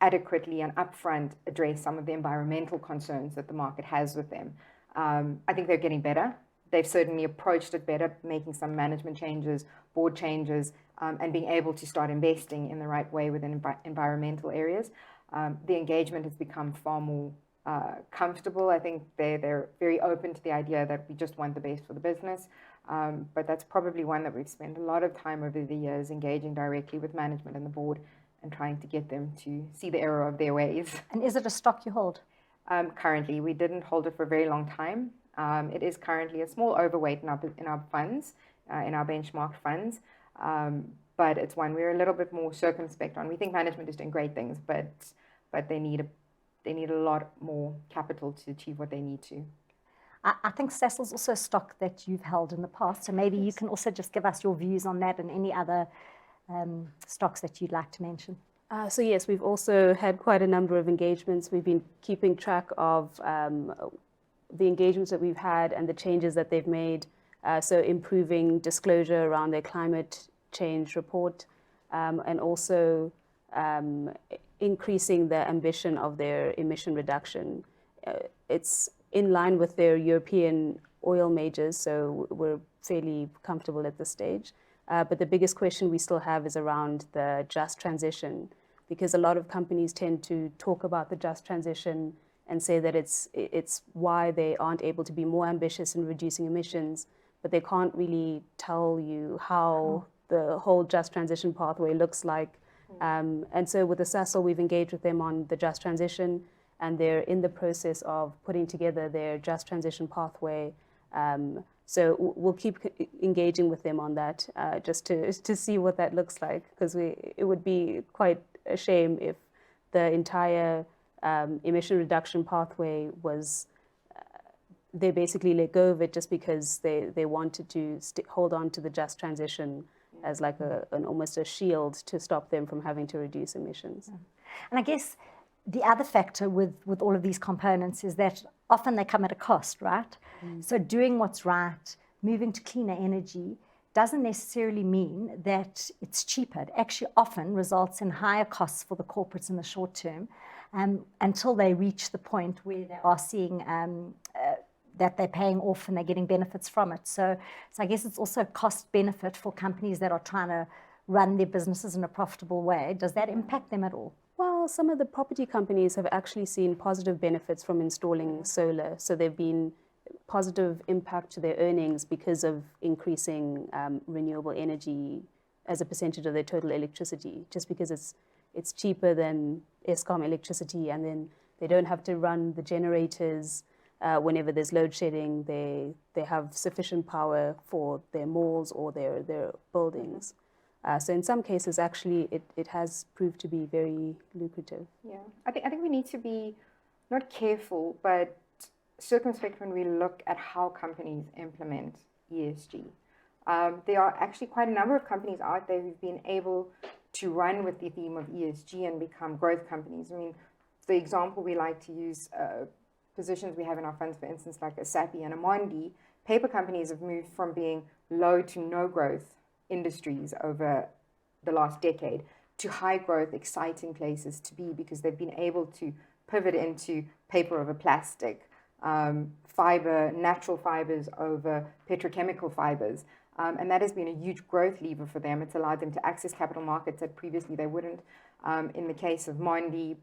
adequately and upfront address some of the environmental concerns that the market has with them. I think they're getting better. They've certainly approached it better, making some management changes, board changes, and being able to start investing in the right way within environmental areas. The engagement has become far more comfortable. I think they're very open to the idea that we just want the best for the business. But that's probably one that we've spent a lot of time over the years engaging directly with management and the board and trying to get them to see the error of their ways. And is it a stock you hold? Currently, we didn't hold it for a very long time. It is currently a small overweight in our funds, in our benchmark funds, but it's one we're a little bit more circumspect on. We think management is doing great things, but they need a lot more capital to achieve what they need to. I think Sasol's also a stock that you've held in the past, so maybe you can also just give us your views on that and any other stocks that you'd like to mention. So yes, we've also had quite a number of engagements. We've been keeping track of the engagements that we've had and the changes that they've made. So improving disclosure around their climate change report, and also increasing the ambition of their emission reduction. It's in line with their European oil majors, so we're fairly comfortable at this stage. But the biggest question we still have is around the just transition, because a lot of companies tend to talk about the just transition and say that it's why they aren't able to be more ambitious in reducing emissions, but they can't really tell you how the whole just transition pathway looks like. And so with the Sasol, we've engaged with them on the just transition, and they're in the process of putting together their just transition pathway. So we'll keep engaging with them on that, just to see what that looks like, because it would be quite a shame if the entire emission reduction pathway was, they basically let go of it just because they wanted to hold on to the just transition as like an almost a shield to stop them from having to reduce emissions. And I guess the other factor with all of these components is that often they come at a cost, right? So doing what's right, moving to cleaner energy, doesn't necessarily mean that it's cheaper. It actually often results in higher costs for the corporates in the short term, until they reach the point where they are seeing that they're paying off and they're getting benefits from it. So I guess it's also a cost benefit for companies that are trying to run their businesses in a profitable way. Does that impact them at all? Well, some of the property companies have actually seen positive benefits from installing solar. So there've been positive impact to their earnings because of increasing renewable energy as a percentage of their total electricity, just because it's cheaper than Eskom electricity, and then they don't have to run the generators whenever there's load shedding. They have sufficient power for their malls or their buildings. So in some cases, actually, it has proved to be very lucrative. Yeah, I think we need to be not careful, but circumspect when we look at how companies implement ESG. There are actually quite a number of companies out there who've been able to run with the theme of ESG and become growth companies. I mean, the example we like to use, positions we have in our funds, for instance, like a Sappi and a Mondi, paper companies have moved from being low to no growth industries over the last decade to high growth, exciting places to be, because they've been able to pivot into paper over plastic, fiber, natural fibers over petrochemical fibers. And that has been a huge growth lever for them. It's allowed them to access capital markets that previously they wouldn't. In the case of Mondi,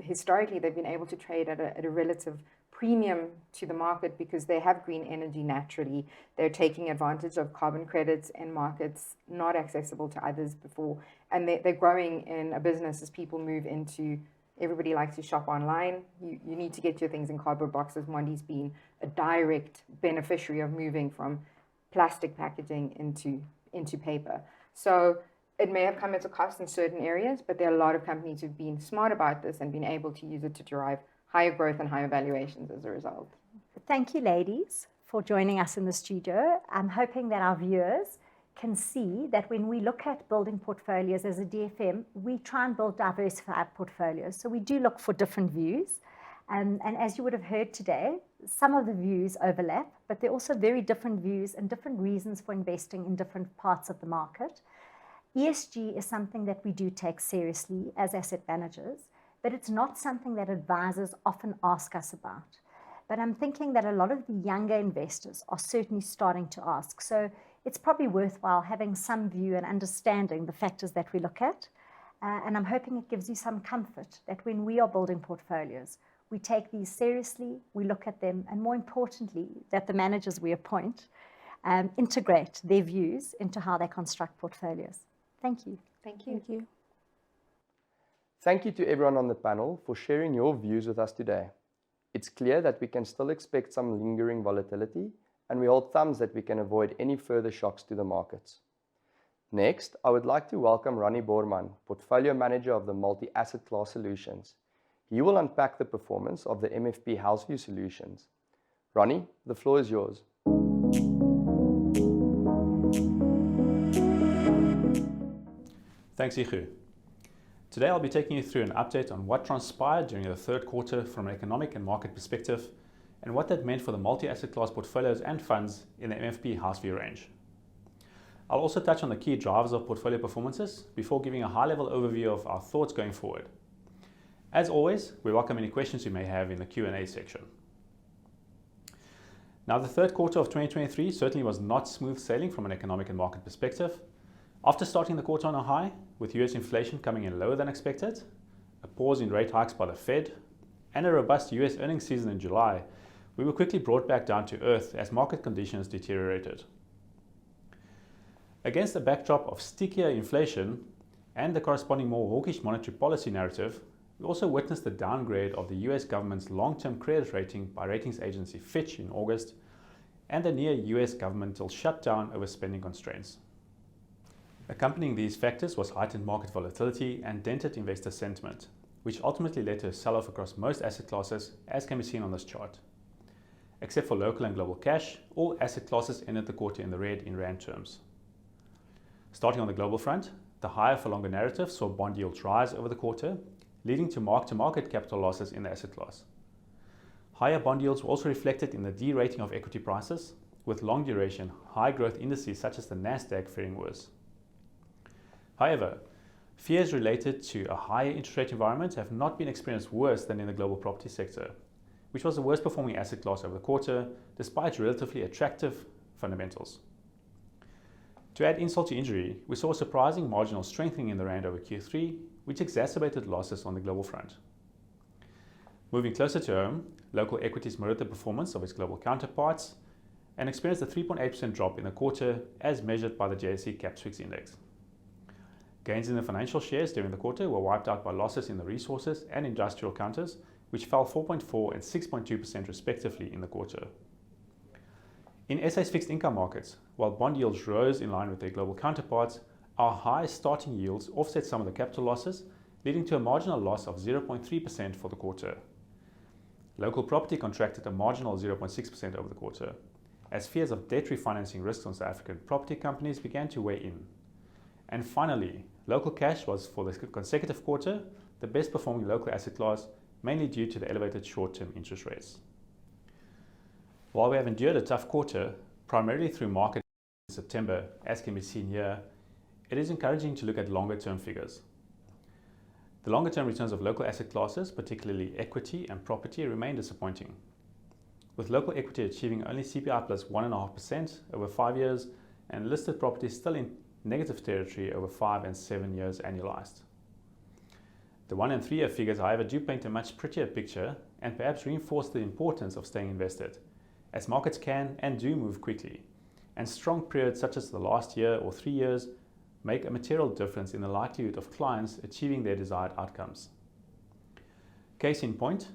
historically, they've been able to trade at a relative premium to the market because they have green energy naturally. They're taking advantage of carbon credits in markets not accessible to others before. And they're growing in a business as people move into, everybody likes to shop online. You need to get your things in cardboard boxes. Mondi's been a direct beneficiary of moving from plastic packaging into paper. So it may have come at a cost in certain areas, but there are a lot of companies who've been smart about this and been able to use it to derive higher growth and higher valuations as a result. Thank you, ladies, for joining us in the studio. I'm hoping that our viewers can see that when we look at building portfolios as a DFM, we try and build diversified portfolios. So we do look for different views. And as you would have heard today, some of the views overlap, but they're also very different views and different reasons for investing in different parts of the market. ESG is something that we do take seriously as asset managers, but it's not something that advisors often ask us about. But I'm thinking that a lot of the younger investors are certainly starting to ask. So it's probably worthwhile having some view and understanding the factors that we look at. And I'm hoping it gives you some comfort that when we are building portfolios, we take these seriously, we look at them, and more importantly, that the managers we appoint integrate their views into how they construct portfolios. Thank you. Thank you. Thank you. Thank you to everyone on the panel for sharing your views with us today. It's clear that we can still expect some lingering volatility, and we hold thumbs that we can avoid any further shocks to the markets. Next, I would like to welcome Ronnie Borman, Portfolio Manager of the Multi-Asset Class Solutions. He will unpack the performance of the MFP Houseview Solutions. Ronnie, the floor is yours. Thanks, Ihu. Today I'll be taking you through an update on what transpired during the third quarter from an economic and market perspective, and what that meant for the multi-asset class portfolios and funds in the MFP Houseview range. I'll also touch on the key drivers of portfolio performances before giving a high-level overview of our thoughts going forward. As always, we welcome any questions you may have in the Q&A section. Now, the third quarter of 2023 certainly was not smooth sailing from an economic and market perspective. After starting the quarter on a high, with US inflation coming in lower than expected, a pause in rate hikes by the Fed, and a robust US earnings season in July, we were quickly brought back down to earth as market conditions deteriorated. Against a backdrop of stickier inflation and the corresponding more hawkish monetary policy narrative, we also witnessed the downgrade of the US government's long-term credit rating by ratings agency Fitch in August, and the near US governmental shutdown over spending constraints. Accompanying these factors was heightened market volatility and dented investor sentiment, which ultimately led to a sell-off across most asset classes, as can be seen on this chart. Except for local and global cash, all asset classes ended the quarter in the red in rand terms. Starting on the global front, the higher for longer narrative saw bond yields rise over the quarter, leading to mark-to-market capital losses in the asset class. Higher bond yields were also reflected in the de-rating of equity prices, with long duration, high growth indices such as the Nasdaq faring worse. However, fears related to a higher interest rate environment have not been experienced worse than in the global property sector, which was the worst performing asset class over the quarter, despite relatively attractive fundamentals. To add insult to injury, we saw a surprising marginal strengthening in the rand over Q3, which exacerbated losses on the global front. Moving closer to home, local equities mirrored the performance of its global counterparts and experienced a 3.8% drop in the quarter as measured by the JSE Caps Wix Index. Gains in the financial shares during the quarter were wiped out by losses in the resources and industrial counters, which fell 4.4% and 6.2% respectively in the quarter. In SA's fixed income markets, while bond yields rose in line with their global counterparts, our high starting yields offset some of the capital losses, leading to a marginal loss of 0.3% for the quarter. Local property contracted a marginal 0.6% over the quarter, as fears of debt refinancing risks on South African property companies began to weigh in. And finally, local cash was, for the consecutive quarter, the best performing local asset class, mainly due to the elevated short-term interest rates. While we have endured a tough quarter, primarily through market in September, as can be seen here, it is encouraging to look at longer-term figures. The longer-term returns of local asset classes, particularly equity and property, remain disappointing, with local equity achieving only CPI plus 1.5% over 5 years and listed property still in negative territory over 5 and 7 years annualized. The 1 and 3 year figures, however, do paint a much prettier picture and perhaps reinforce the importance of staying invested, as markets can and do move quickly, and strong periods such as the last year or 3 years make a material difference in the likelihood of clients achieving their desired outcomes. Case in point,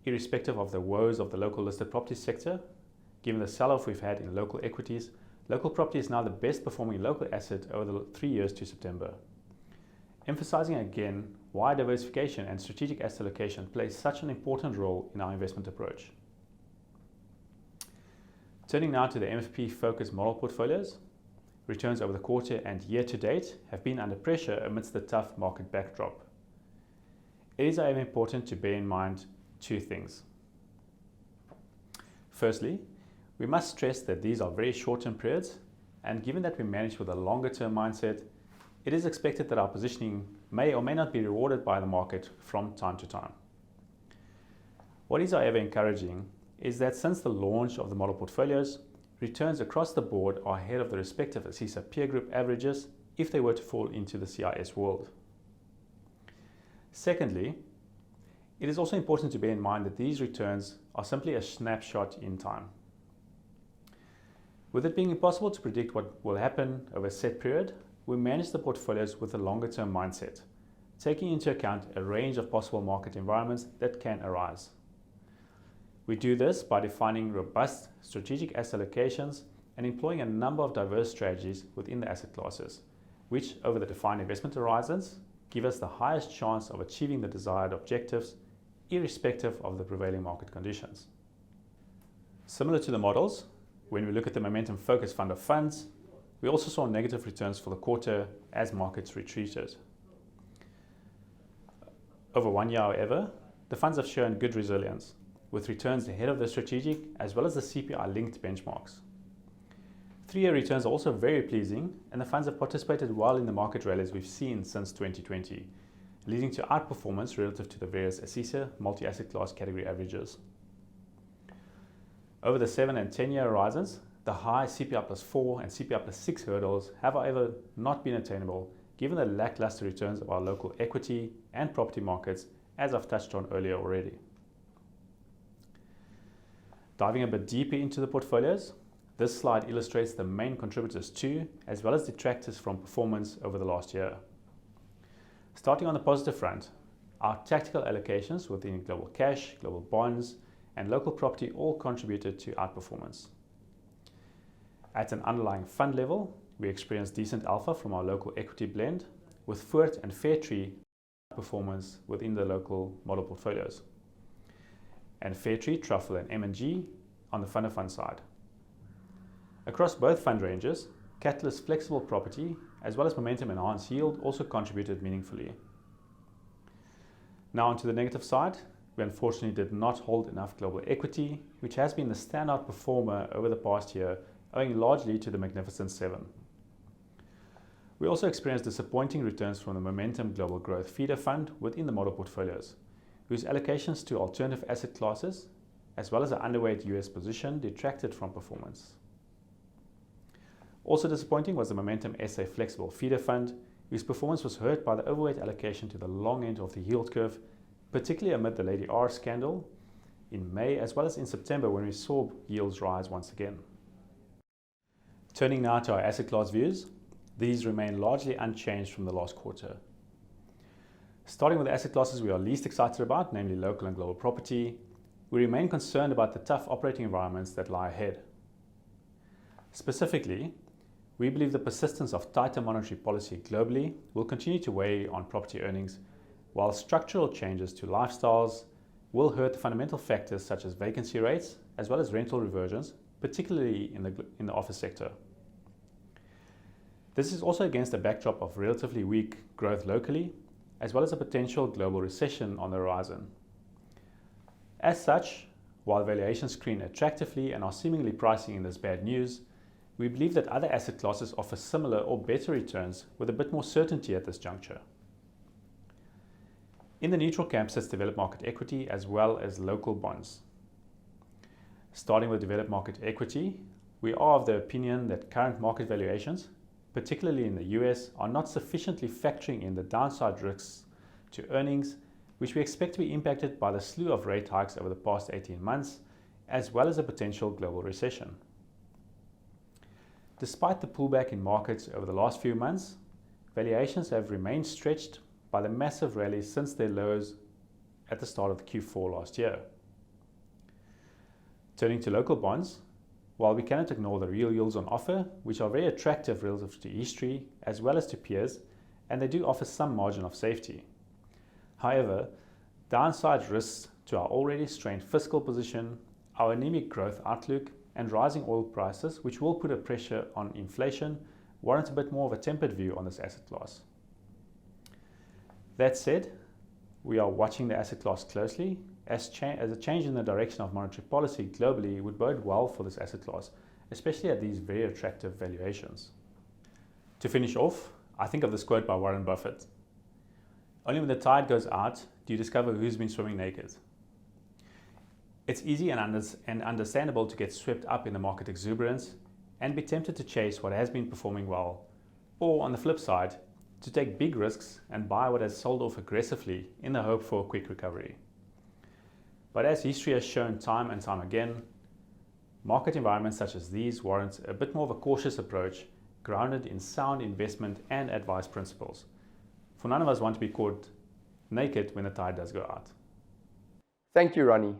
irrespective of the woes of the local listed property sector, given the sell-off we've had in local equities, local property is now the best performing local asset over the 3 years to September. Emphasizing again why diversification and strategic asset allocation plays such an important role in our investment approach. Turning now to the MFP focused model portfolios, returns over the quarter and year to date have been under pressure amidst the tough market backdrop. It is however important to bear in mind two things. Firstly, we must stress that these are very short-term periods, and given that we manage with a longer-term mindset, it is expected that our positioning may or may not be rewarded by the market from time to time. What is however encouraging is that since the launch of the model portfolios, returns across the board are ahead of the respective ASISA peer group averages if they were to fall into the CIS world. Secondly, it is also important to bear in mind that these returns are simply a snapshot in time. With it being impossible to predict what will happen over a set period, we manage the portfolios with a longer-term mindset, taking into account a range of possible market environments that can arise. We do this by defining robust strategic asset allocations and employing a number of diverse strategies within the asset classes, which over the defined investment horizons give us the highest chance of achieving the desired objectives, irrespective of the prevailing market conditions. Similar to the models, when we look at the momentum focused fund of funds, we also saw negative returns for the quarter as markets retreated. Over 1 year, however, the funds have shown good resilience, with returns ahead of the strategic as well as the CPI-linked benchmarks. 3-year returns are also very pleasing, and the funds have participated well in the market rallies we've seen since 2020, leading to outperformance relative to the various ASISA multi-asset class category averages. Over the 7 and 10-year horizons, the high CPI plus 4 and CPI plus 6 hurdles have however not been attainable given the lackluster returns of our local equity and property markets, as I've touched on earlier already. Diving a bit deeper into the portfolios, this slide illustrates the main contributors to, as well as detractors from performance over the last year. Starting on the positive front, our tactical allocations within global cash, global bonds, and local property all contributed to outperformance. At an underlying fund level, we experienced decent alpha from our local equity blend, with Voort and Fairtree performance within the local model portfolios, and Fairtree, Truffle, and M&G on the fund of fund side. Across both fund ranges, Catalyst Flexible Property as well as Momentum Enhanced Yield also contributed meaningfully. Now onto the negative side, we unfortunately did not hold enough global equity, which has been the standout performer over the past year, owing largely to the Magnificent Seven. We also experienced disappointing returns from the Momentum Global Growth Feeder Fund within the model portfolios, whose allocations to alternative asset classes, as well as an underweight US position, detracted from performance. Also disappointing was the Momentum SA Flexible Feeder Fund, whose performance was hurt by the overweight allocation to the long end of the yield curve, particularly amid the Lady R scandal in May, as well as in September when we saw yields rise once again. Turning now to our asset class views, these remain largely unchanged from the last quarter. Starting with the asset classes we are least excited about, namely local and global property, we remain concerned about the tough operating environments that lie ahead. Specifically, we believe the persistence of tighter monetary policy globally will continue to weigh on property earnings, while structural changes to lifestyles will hurt the fundamental factors such as vacancy rates as well as rental reversions, particularly in the office sector. This is also against a backdrop of relatively weak growth locally, as well as a potential global recession on the horizon. As such, while valuations screen attractively and are seemingly pricing in this bad news, we believe that other asset classes offer similar or better returns with a bit more certainty at this juncture. In the neutral camp sits developed market equity as well as local bonds. Starting with developed market equity, we are of the opinion that current market valuations, particularly in the US, are not sufficiently factoring in the downside risks to earnings, which we expect to be impacted by the slew of rate hikes over the past 18 months, as well as a potential global recession. Despite the pullback in markets over the last few months, valuations have remained stretched by the massive rallies since their lows at the start of Q4 last year. Turning to local bonds, while we cannot ignore the real yields on offer, which are very attractive relative to history as well as to peers, and they do offer some margin of safety. However, downside risks to our already strained fiscal position, our anemic growth outlook, and rising oil prices, which will put a pressure on inflation, warrants a bit more of a tempered view on this asset class. That said, we are watching the asset class closely, as a change in the direction of monetary policy globally would bode well for this asset class, especially at these very attractive valuations. To finish off, I think of this quote by Warren Buffett: "Only when the tide goes out do you discover who's been swimming naked." It's easy and understandable to get swept up in the market exuberance and be tempted to chase what has been performing well, or on the flip side, to take big risks and buy what has sold off aggressively in the hope for a quick recovery. But as history has shown time and time again, market environments such as these warrant a bit more of a cautious approach, grounded in sound investment and advice principles. For none of us want to be caught naked when the tide does go out. Thank you, Ronnie.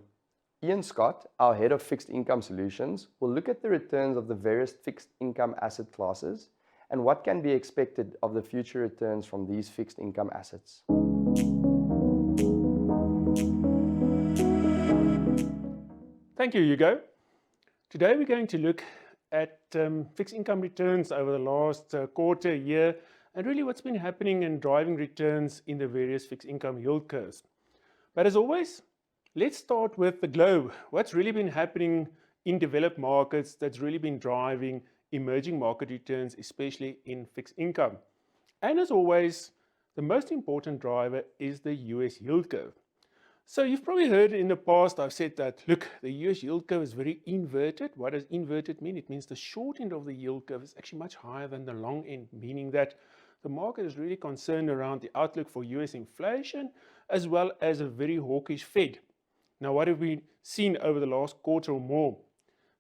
Ian Scott, our head of fixed income solutions, will look at the returns of the various fixed income asset classes and what can be expected of the future returns from these fixed income assets. Thank you, Hugo. Today we're going to look at fixed income returns over the last quarter, year, and really what's been happening and driving returns in the various fixed income yield curves. But as always, let's start with the globe. What's really been happening in developed markets that's really been driving emerging market returns, especially in fixed income. And as always, the most important driver is the US yield curve. So you've probably heard in the past I've said that, look, the US yield curve is very inverted. What does inverted mean? It means the short end of the yield curve is actually much higher than the long end, meaning that the market is really concerned around the outlook for US inflation as well as a very hawkish Fed. Now, what have we seen over the last quarter or more?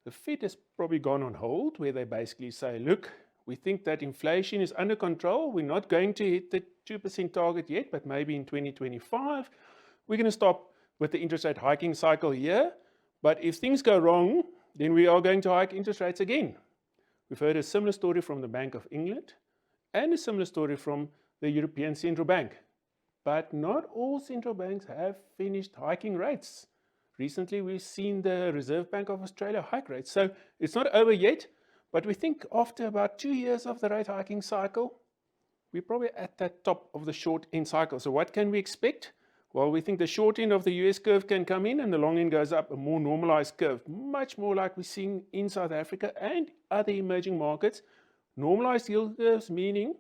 The Fed has probably gone on hold, where they basically say, look, we think that inflation is under control. We're not going to hit the 2% target yet, but maybe in 2025, we're going to stop with the interest rate hiking cycle here. But if things go wrong, then we are going to hike interest rates again. We've heard a similar story from the Bank of England and a similar story from the European Central Bank. But not all central banks have finished hiking rates. Recently, we've seen the Reserve Bank of Australia hike rates. So it's not over yet, but we think after about 2 years of the rate hiking cycle, we're probably at that top of the short end cycle. So what can we expect? Well, we think the short end of the US curve can come in and the long end goes up, a more normalized curve, much more like we're seeing in South Africa and other emerging markets. Normalized yield curves, meaning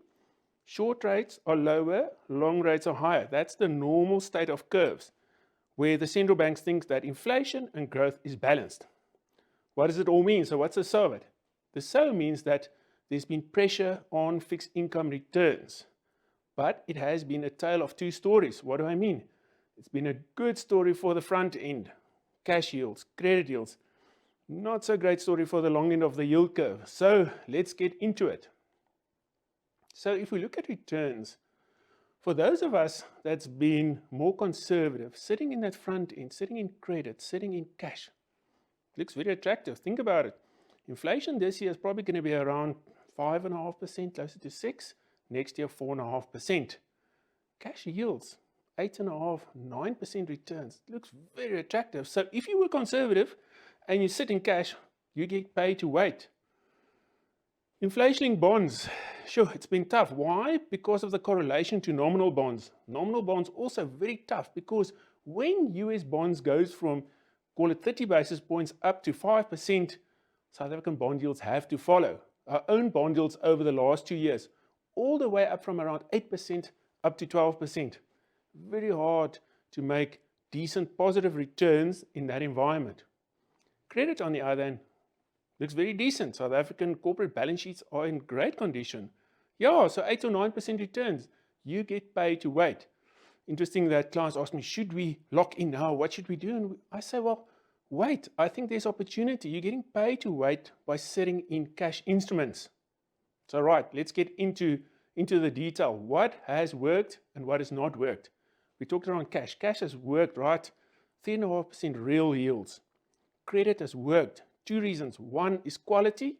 short rates are lower, long rates are higher. That's the normal state of curves, where the central banks think that inflation and growth is balanced. What does it all mean? So what's the so of it? The so means that there's been pressure on fixed income returns, but it has been a tale of two stories. What do I mean? It's been a good story for the front end, cash yields, credit yields. Not so great story for the long end of the yield curve. So let's get into it. So if we look at returns, for those of us that's been more conservative, sitting in that front end, sitting in credit, sitting in cash, looks very attractive. Think about it. Inflation this year is probably going to be around 5.5%, closer to 6%. Next year, 4.5%. Cash yields, 8.5%, 9% returns. Looks very attractive. So if you were conservative and you sit in cash, you get paid to wait. Inflation-linked bonds, sure, it's been tough. Why? Because of the correlation to nominal bonds. Nominal bonds also very tough because when US bonds goes from, call it 30 basis points up to 5%, South African bond yields have to follow. Our own bond yields over the last 2 years, all the way up from around 8% up to 12%. Very hard to make decent positive returns in that environment. Credit, on the other hand, looks very decent. South African corporate balance sheets are in great condition. Yeah, so 8 or 9% returns. You get paid to wait. Interesting that clients ask me, should we lock in now? What should we do? And I say, well, wait. I think there's opportunity. You're getting paid to wait by sitting in cash instruments. So right, let's get into the detail. What has worked and what has not worked? We talked around cash. Cash has worked, right? 3.5% real yields. Credit has worked. 2 reasons. One is quality.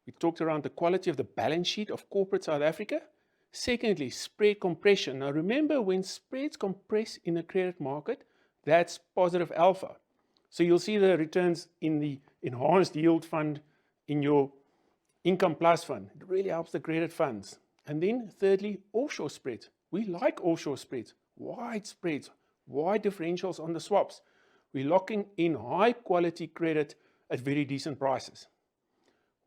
We talked around the quality of the balance sheet of corporate South Africa. Secondly, spread compression. Now remember, when spreads compress in the credit market, that's positive alpha. So you'll see the returns in the enhanced yield fund in your income plus fund. It really helps the credit funds. And then thirdly, offshore spreads. We like offshore spreads, wide spreads, wide differentials on the swaps. We're locking in high quality credit at very decent prices.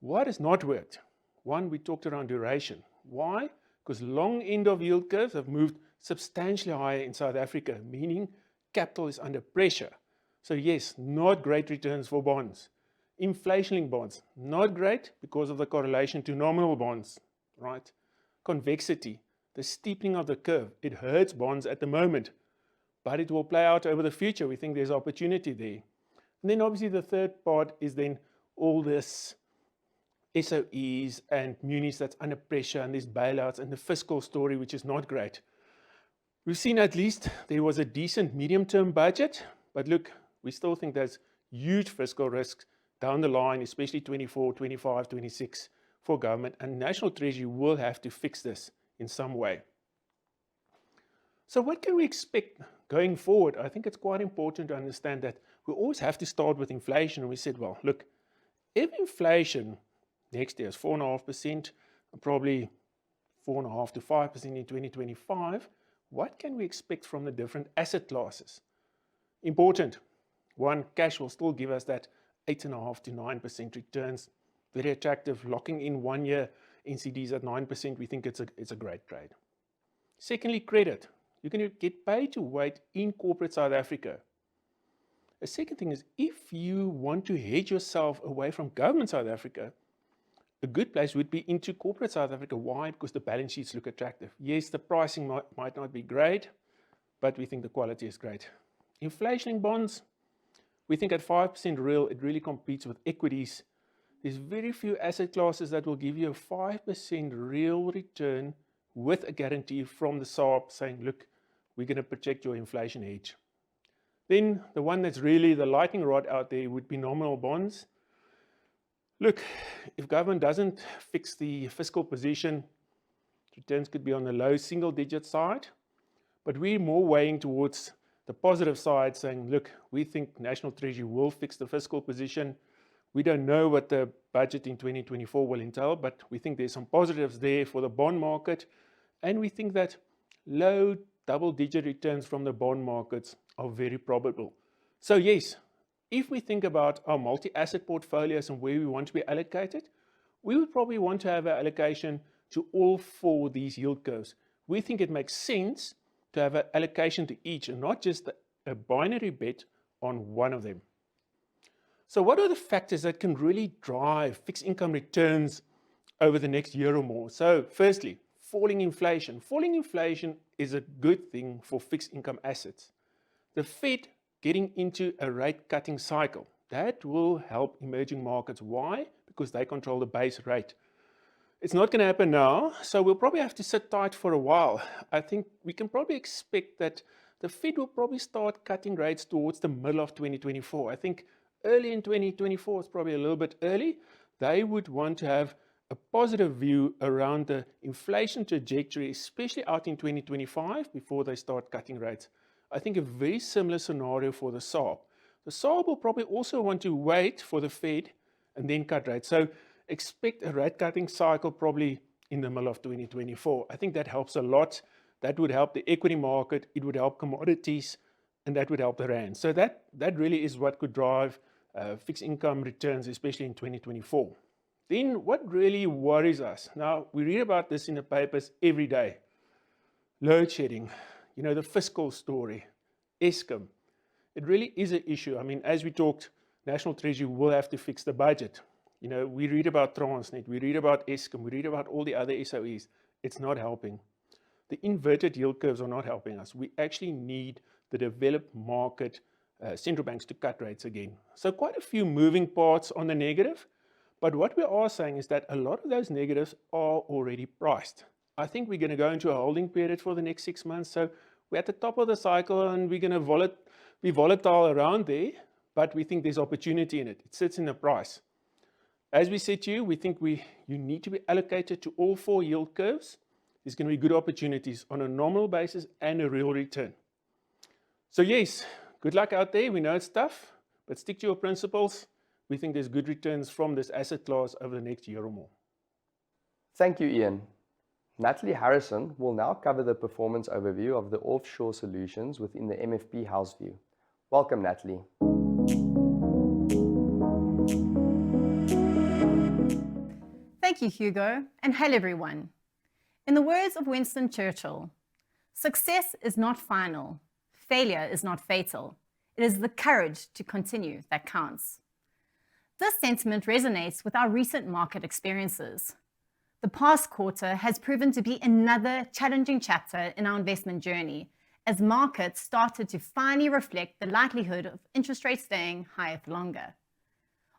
What has not worked? One, we talked around duration. Why? Because long end of yield curves have moved substantially higher in South Africa, meaning capital is under pressure. So yes, not great returns for bonds. Inflation-linked bonds, not great because of the correlation to nominal bonds, right? Convexity, the steepening of the curve, it hurts bonds at the moment, but it will play out over the future. We think there's opportunity there. And then obviously the third part is then all this SOEs and munis that's under pressure and these bailouts and the fiscal story, which is not great. We've seen at least there was a decent medium-term budget, but look, we still think there's huge fiscal risks down the line, especially 24, 25, 26 for government, and National Treasury will have to fix this in some way. So what can we expect going forward? I think it's quite important to understand that we always have to start with inflation. And we said, well, look, if inflation next year is 4.5%, probably 4.5 to 5% in 2025, what can we expect from the different asset classes? Important. One, cash will still give us that 8.5 to 9% returns. Very attractive. Locking in 1 year NCDs at 9%, we think it's a great trade. Secondly, credit. You're going to get paid to wait in corporate South Africa. The second thing is, if you want to hedge yourself away from government South Africa, a good place would be into corporate South Africa. Why? Because the balance sheets look attractive. Yes, the pricing might not be great, but we think the quality is great. Inflation bonds, we think at 5% real, it really competes with equities. There's very few asset classes that will give you a 5% real return with a guarantee from the SARB saying, look, we're going to protect your inflation hedge. Then the one that's really the lightning rod out there would be nominal bonds. Look, if government doesn't fix the fiscal position, returns could be on the low single digit side, but we're more weighing towards the positive side saying, look, we think National Treasury will fix the fiscal position. We don't know what the budget in 2024 will entail, but we think there's some positives there for the bond market. And we think that low double-digit returns from the bond markets are very probable. So yes, if we think about our multi-asset portfolios and where we want to be allocated, we would probably want to have an allocation to all four of these yield curves. We think it makes sense to have an allocation to each and not just a binary bet on one of them. So what are the factors that can really drive fixed income returns over the next year or more? So firstly, falling inflation. Falling inflation is a good thing for fixed income assets. The Fed getting into a rate cutting cycle, that will help emerging markets. Why? Because they control the base rate. It's not going to happen now, so we'll probably have to sit tight for a while. I think we can probably expect that the Fed will probably start cutting rates towards the middle of 2024. I think early in 2024 is probably a little bit early. They would want to have a positive view around the inflation trajectory, especially out in 2025, before they start cutting rates. I think a very similar scenario for the SARB. The SARB will probably also want to wait for the Fed and then cut rates. So expect a rate cutting cycle probably in the middle of 2024. I think that helps a lot. That would help the equity market, it would help commodities, and that would help the rand. So that really is what could drive fixed income returns, especially in 2024. Then what really worries us? Now, we read about this in the papers every day. Load shedding, the fiscal story, Eskom. It really is an issue. I mean, as we talked, National Treasury will have to fix the budget. We read about Transnet, we read about Eskom, we read about all the other SOEs. It's not helping. The inverted yield curves are not helping us. We actually need the developed market central banks to cut rates again. So quite a few moving parts on the negative. But what we are saying is that a lot of those negatives are already priced. I think we're going to go into a holding period for the next 6 months. So we're at the top of the cycle and we're going to be volatile around there, but we think there's opportunity in it. It sits in the price. As we said to you, we think you need to be allocated to all four yield curves. There's going to be good opportunities on a nominal basis and a real return. So yes, good luck out there. We know it's tough, but stick to your principles. We think there's good returns from this asset class over the next year or more. Thank you, Ian. Natalie Harrison will now cover the performance overview of the offshore solutions within the MFP house view. Welcome, Natalie. Thank you, Hugo, and hello, everyone. In the words of Winston Churchill, success is not final, failure is not fatal. It is the courage to continue that counts. This sentiment resonates with our recent market experiences. The past quarter has proven to be another challenging chapter in our investment journey as markets started to finally reflect the likelihood of interest rates staying higher for longer.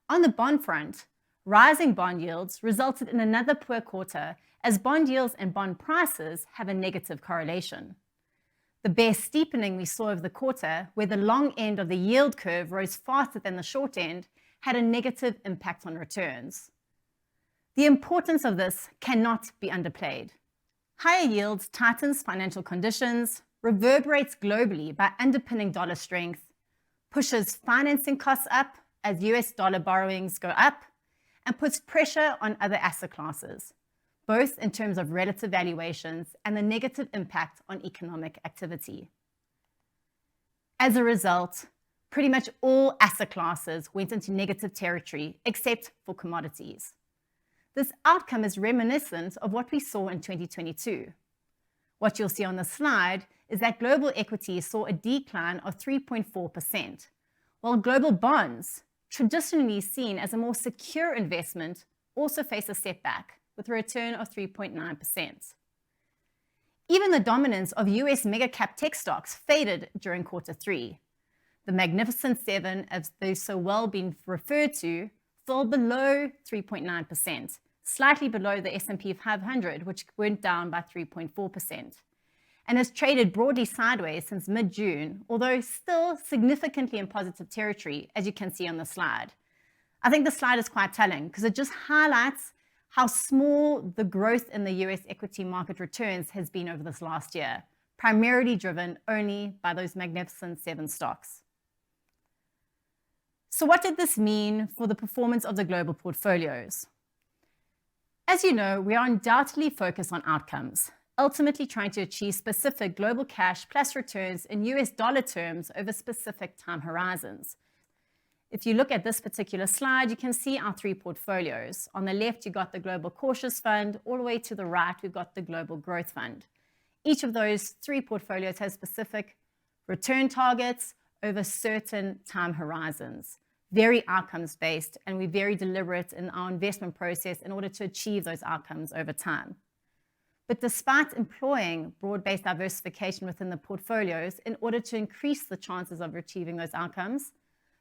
On the bond front, rising bond yields resulted in another poor quarter as bond yields and bond prices have a negative correlation. The bear steepening we saw over the quarter, where the long end of the yield curve rose faster than the short end, had a negative impact on returns. The importance of this cannot be underplayed. Higher yields tightens financial conditions, reverberates globally by underpinning dollar strength, pushes financing costs up as US dollar borrowings go up, and puts pressure on other asset classes, both in terms of relative valuations and the negative impact on economic activity. As a result, pretty much all asset classes went into negative territory except for commodities. This outcome is reminiscent of what we saw in 2022. What you'll see on the slide is that global equities saw a decline of 3.4%, while global bonds, traditionally seen as a more secure investment, also face a setback with a return of 3.9%. Even the dominance of US mega-cap tech stocks faded during quarter three. The Magnificent Seven, as they've so well been referred to, fell below 3.9%, slightly below the S&P 500, which went down by 3.4%, and has traded broadly sideways since mid-June, although still significantly in positive territory, as you can see on the slide. I think the slide is quite telling because it just highlights how small the growth in the US equity market returns has been over this last year, primarily driven only by those Magnificent Seven stocks. So what did this mean for the performance of the global portfolios? As you know, we are undoubtedly focused on outcomes, ultimately trying to achieve specific global cash plus returns in US dollar terms over specific time horizons. If you look at this particular slide, you can see our three portfolios. On the left, you've got the Global Cautious Fund. All the way to the right, we've got the Global Growth Fund. Each of those three portfolios has specific return targets over certain time horizons. Very outcomes-based, and we're very deliberate in our investment process in order to achieve those outcomes over time. But despite employing broad-based diversification within the portfolios in order to increase the chances of achieving those outcomes,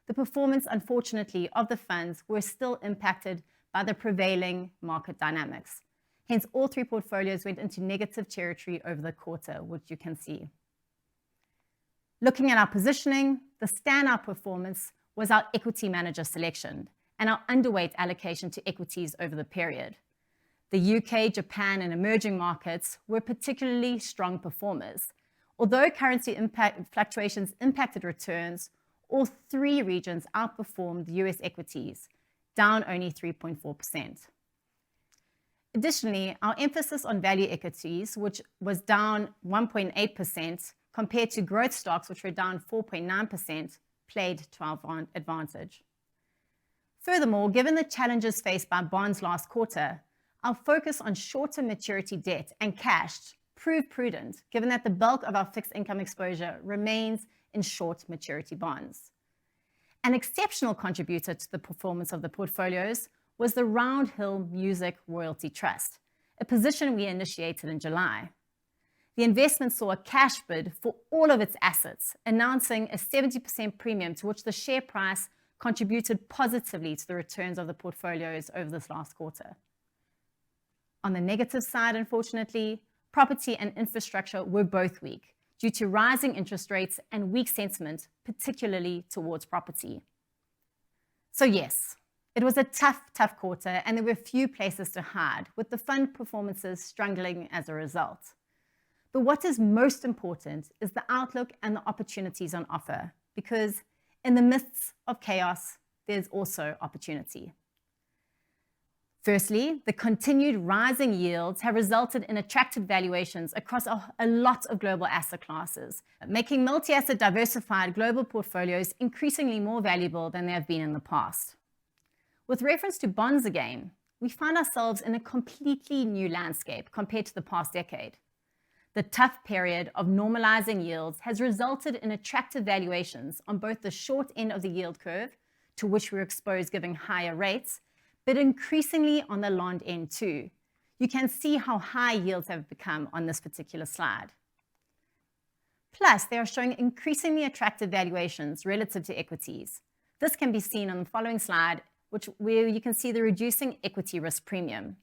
the performance, unfortunately, of the funds were still impacted by the prevailing market dynamics. Hence, all three portfolios went into negative territory over the quarter, which you can see. Looking at our positioning, the standout performance was our equity manager selection and our underweight allocation to equities over the period. The UK, Japan, and emerging markets were particularly strong performers. Although currency fluctuations impacted returns, all three regions outperformed US equities, down only 3.4%. Additionally, our emphasis on value equities, which was down 1.8%, compared to growth stocks, which were down 4.9%, played to our advantage. Furthermore, given the challenges faced by bonds last quarter, our focus on shorter maturity debt and cash proved prudent, given that the bulk of our fixed income exposure remains in short maturity bonds. An exceptional contributor to the performance of the portfolios was the Round Hill Music Royalty Trust, a position we initiated in July. The investment saw a cash bid for all of its assets, announcing a 70% premium to which the share price contributed positively to the returns of the portfolios over this last quarter. On the negative side, unfortunately, property and infrastructure were both weak due to rising interest rates and weak sentiment, particularly towards property. So yes, it was a tough quarter, and there were few places to hide, with the fund performances struggling as a result. But what is most important is the outlook and the opportunities on offer, because in the midst of chaos, there's also opportunity. Firstly, the continued rising yields have resulted in attractive valuations across a lot of global asset classes, making multi-asset diversified global portfolios increasingly more valuable than they have been in the past. With reference to bonds again, we find ourselves in a completely new landscape compared to the past decade. The tough period of normalizing yields has resulted in attractive valuations on both the short end of the yield curve, to which we're exposed given higher rates, but increasingly on the long end too. You can see how high yields have become on this particular slide. Plus, they are showing increasingly attractive valuations relative to equities. This can be seen on the following slide, where you can see the reducing equity risk premium.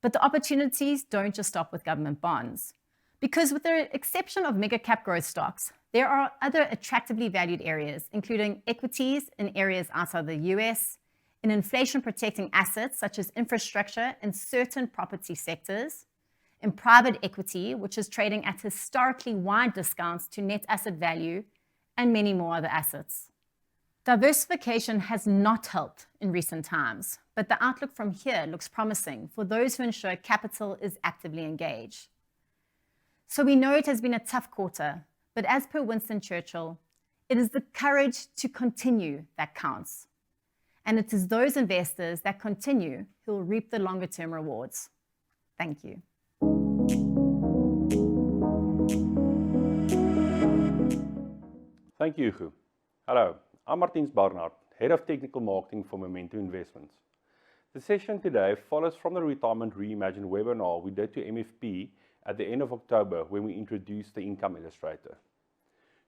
But the opportunities don't just stop with government bonds, because with the exception of mega cap growth stocks, there are other attractively valued areas, including equities in areas outside the US, in inflation-protecting assets such as infrastructure and certain property sectors, in private equity, which is trading at historically wide discounts to net asset value, and many more other assets. Diversification has not helped in recent times, but the outlook from here looks promising for those who ensure capital is actively engaged. So we know it has been a tough quarter, but as per Winston Churchill, it is the courage to continue that counts. And it is those investors that continue who will reap the longer-term rewards. Thank you. Thank you, Hugo. Hello, I'm Martins Barnard, Head of Technical Marketing for Momentum Investments. The session today follows from the Retirement Reimagined webinar we did to MFP at the end of October when we introduced the income illustrator.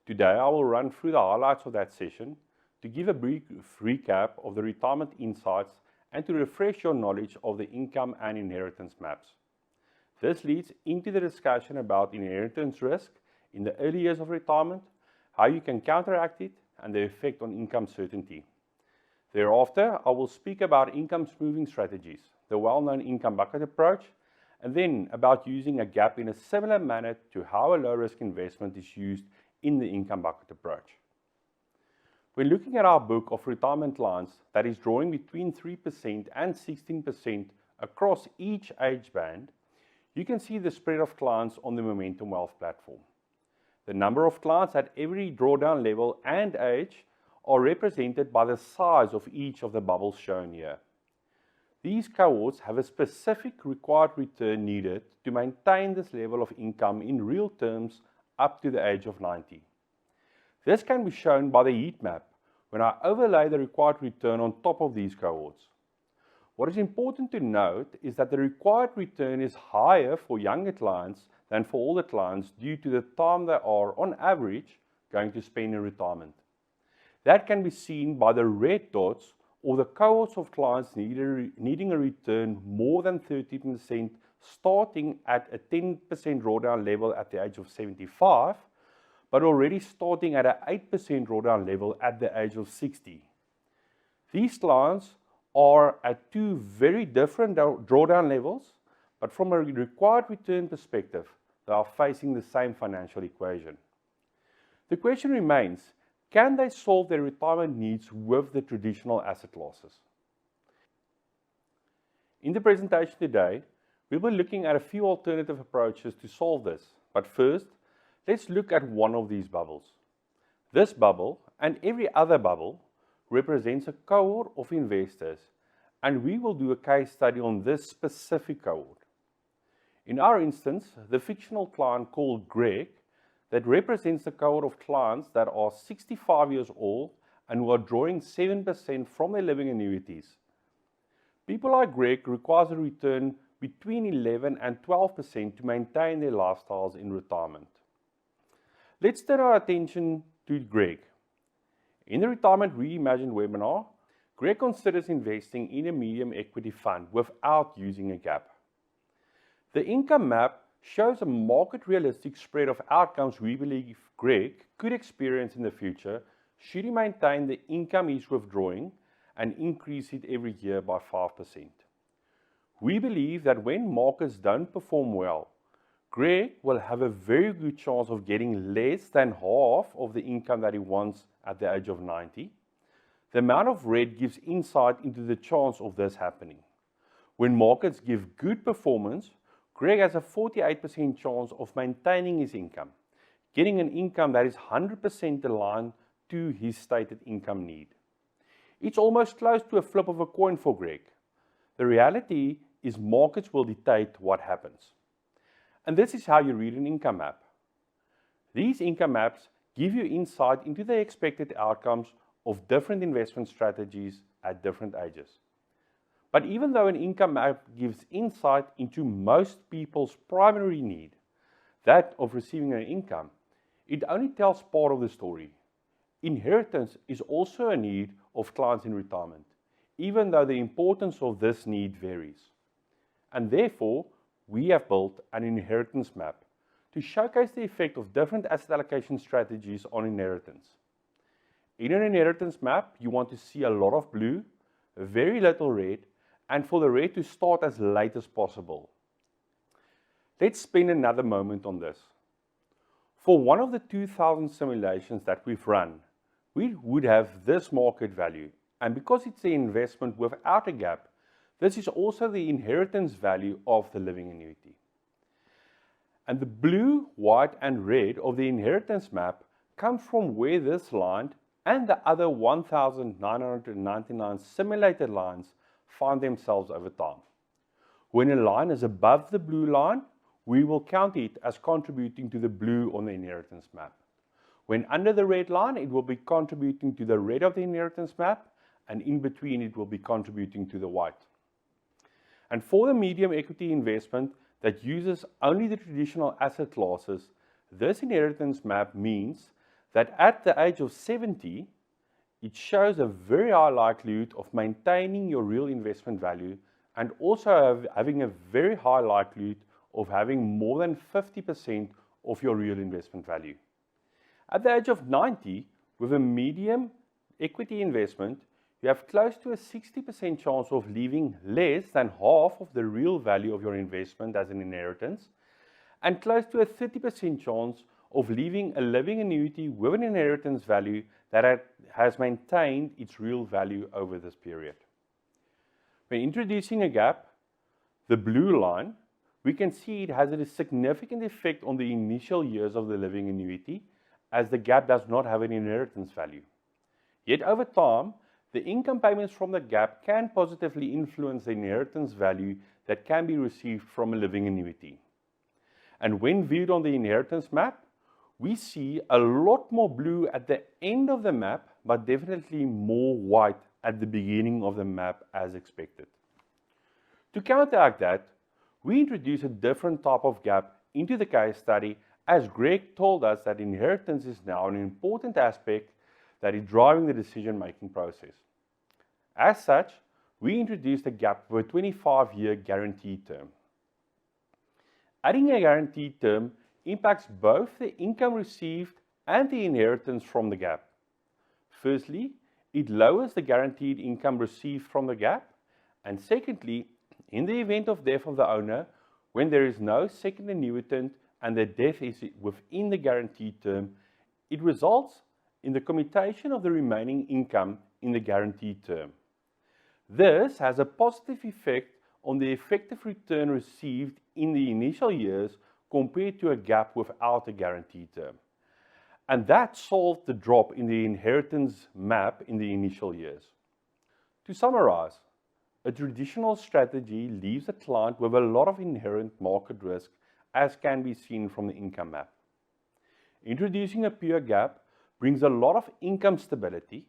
Today, I will run through the highlights of that session to give a brief recap of the retirement insights and to refresh your knowledge of the income and inheritance maps. This leads into the discussion about inheritance risk in the early years of retirement, how you can counteract it, and the effect on income certainty. Thereafter, I will speak about income smoothing strategies, the well-known income bucket approach, and then about using a gap in a similar manner to how a low-risk investment is used in the income bucket approach. When looking at our book of retirement clients that is drawing between 3% and 16% across each age band, you can see the spread of clients on the Momentum Wealth platform. The number of clients at every drawdown level and age are represented by the size of each of the bubbles shown here. These cohorts have a specific required return needed to maintain this level of income in real terms up to the age of 90. This can be shown by the heat map when I overlay the required return on top of these cohorts. What is important to note is that the required return is higher for younger clients than for older clients due to the time they are, on average, going to spend in retirement. That can be seen by the red dots or the cohorts of clients needing a return more than 30% starting at a 10% drawdown level at the age of 75, but already starting at an 8% drawdown level at the age of 60. These clients are at two very different drawdown levels, but from a required return perspective, they are facing the same financial equation. The question remains, can they solve their retirement needs with the traditional asset classes? In the presentation today, we will be looking at a few alternative approaches to solve this, but first, let's look at one of these bubbles. This bubble and every other bubble represents a cohort of investors, and we will do a case study on this specific cohort. In our instance, the fictional client called Greg that represents the cohort of clients that are 65 years old and who are drawing 7% from their living annuities. People like Greg requires a return between 11 and 12% to maintain their lifestyles in retirement. Let's turn our attention to Greg. In the Retirement Reimagined webinar, Greg considers investing in a medium equity fund without using a gap. The income map shows a market realistic spread of outcomes we believe Greg could experience in the future should he maintain the income he's withdrawing and increase it every year by 5%. We believe that when markets don't perform well, Greg will have a very good chance of getting less than half of the income that he wants at the age of 90. The amount of red gives insight into the chance of this happening. When markets give good performance, Greg has a 48% chance of maintaining his income, getting an income that is 100% aligned to his stated income need. It's almost close to a flip of a coin for Greg. The reality is markets will dictate what happens. And this is how you read an income map. These income maps give you insight into the expected outcomes of different investment strategies at different ages. But even though an income map gives insight into most people's primary need, that of receiving an income, it only tells part of the story. Inheritance is also a need of clients in retirement, even though the importance of this need varies. And therefore, we have built an inheritance map to showcase the effect of different asset allocation strategies on inheritance. In an inheritance map, you want to see a lot of blue, very little red, and for the red to start as late as possible. Let's spend another moment on this. For one of the 2,000 simulations that we've run, we would have this market value, and because it's the investment without a gap, this is also the inheritance value of the living annuity. And the blue, white, and red of the inheritance map come from where this line and the other 1,999 simulated lines find themselves over time. When a line is above the blue line, we will count it as contributing to the blue on the inheritance map. When under the red line, it will be contributing to the red of the inheritance map, and in between it will be contributing to the white. And for the medium equity investment that uses only the traditional asset classes, this inheritance map means that at the age of 70, it shows a very high likelihood of maintaining your real investment value and also having a very high likelihood of having more than 50% of your real investment value. At the age of 90, with a medium equity investment, you have close to a 60% chance of leaving less than half of the real value of your investment as an inheritance, and close to a 30% chance of leaving a living annuity with an inheritance value that has maintained its real value over this period. When introducing a gap, the blue line, we can see it has a significant effect on the initial years of the living annuity, as the gap does not have an inheritance value. Yet over time, the income payments from the gap can positively influence the inheritance value that can be received from a living annuity. And when viewed on the inheritance map, we see a lot more blue at the end of the map, but definitely more white at the beginning of the map as expected. To counteract that, we introduce a different type of gap into the case study, as Greg told us that inheritance is now an important aspect that is driving the decision-making process. As such, we introduced a gap with a 25-year guaranteed term. Adding a guaranteed term impacts both the income received and the inheritance from the gap. Firstly, it lowers the guaranteed income received from the gap, and secondly, in the event of death of the owner, when there is no second annuitant and the death is within the guaranteed term, it results in the commutation of the remaining income in the guaranteed term. This has a positive effect on the effective return received in the initial years compared to a gap without a guaranteed term. And that solved the drop in the inheritance map in the initial years. To summarize, a traditional strategy leaves a client with a lot of inherent market risk, as can be seen from the income map. Introducing a pure gap brings a lot of income stability,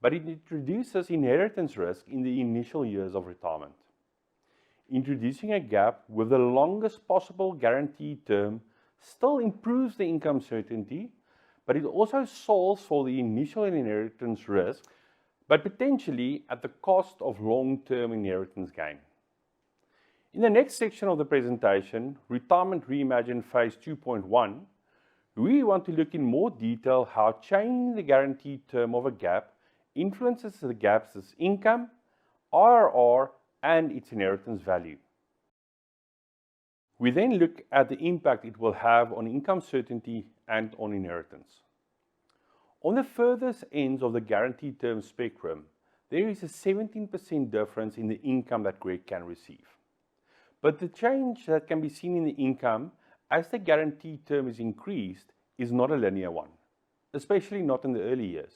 but it introduces inheritance risk in the initial years of retirement. Introducing a gap with the longest possible guaranteed term still improves the income certainty, but it also solves for the initial inheritance risk, but potentially at the cost of long-term inheritance gain. In the next section of the presentation, Retirement Reimagined Phase 2.1, we want to look in more detail how changing the guaranteed term of a gap influences the gap's income, IRR, and its inheritance value. We then look at the impact it will have on income certainty and on inheritance. On the furthest ends of the guaranteed term spectrum, there is a 17% difference in the income that Greg can receive. But the change that can be seen in the income as the guaranteed term is increased is not a linear one, especially not in the early years.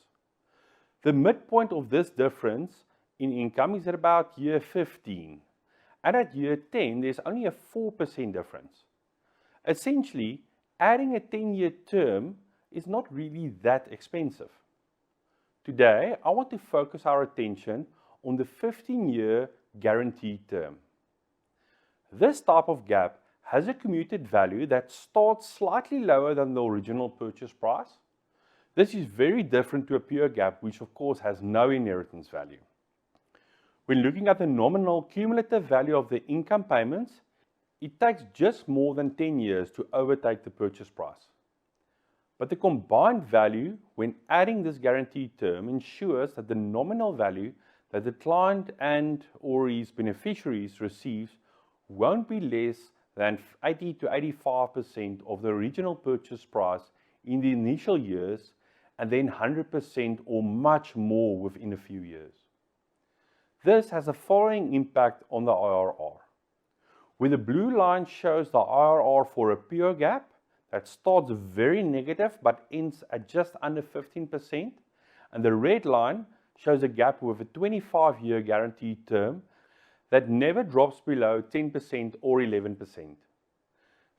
The midpoint of this difference in income is at about year 15, and at year 10 there's only a 4% difference. Essentially, adding a 10-year term is not really that expensive. Today, I want to focus our attention on the 15-year guaranteed term. This type of gap has a commuted value that starts slightly lower than the original purchase price. This is very different to a pure gap, which of course has no inheritance value. When looking at the nominal cumulative value of the income payments, it takes just more than 10 years to overtake the purchase price. But the combined value when adding this guaranteed term ensures that the nominal value that the client and or his beneficiaries receives won't be less than 80 to 85% of the original purchase price in the initial years, and then 100% or much more within a few years. This has a following impact on the IRR. Where the blue line shows the IRR for a pure gap that starts very negative but ends at just under 15%, and the red line shows a gap with a 25-year guaranteed term that never drops below 10% or 11%.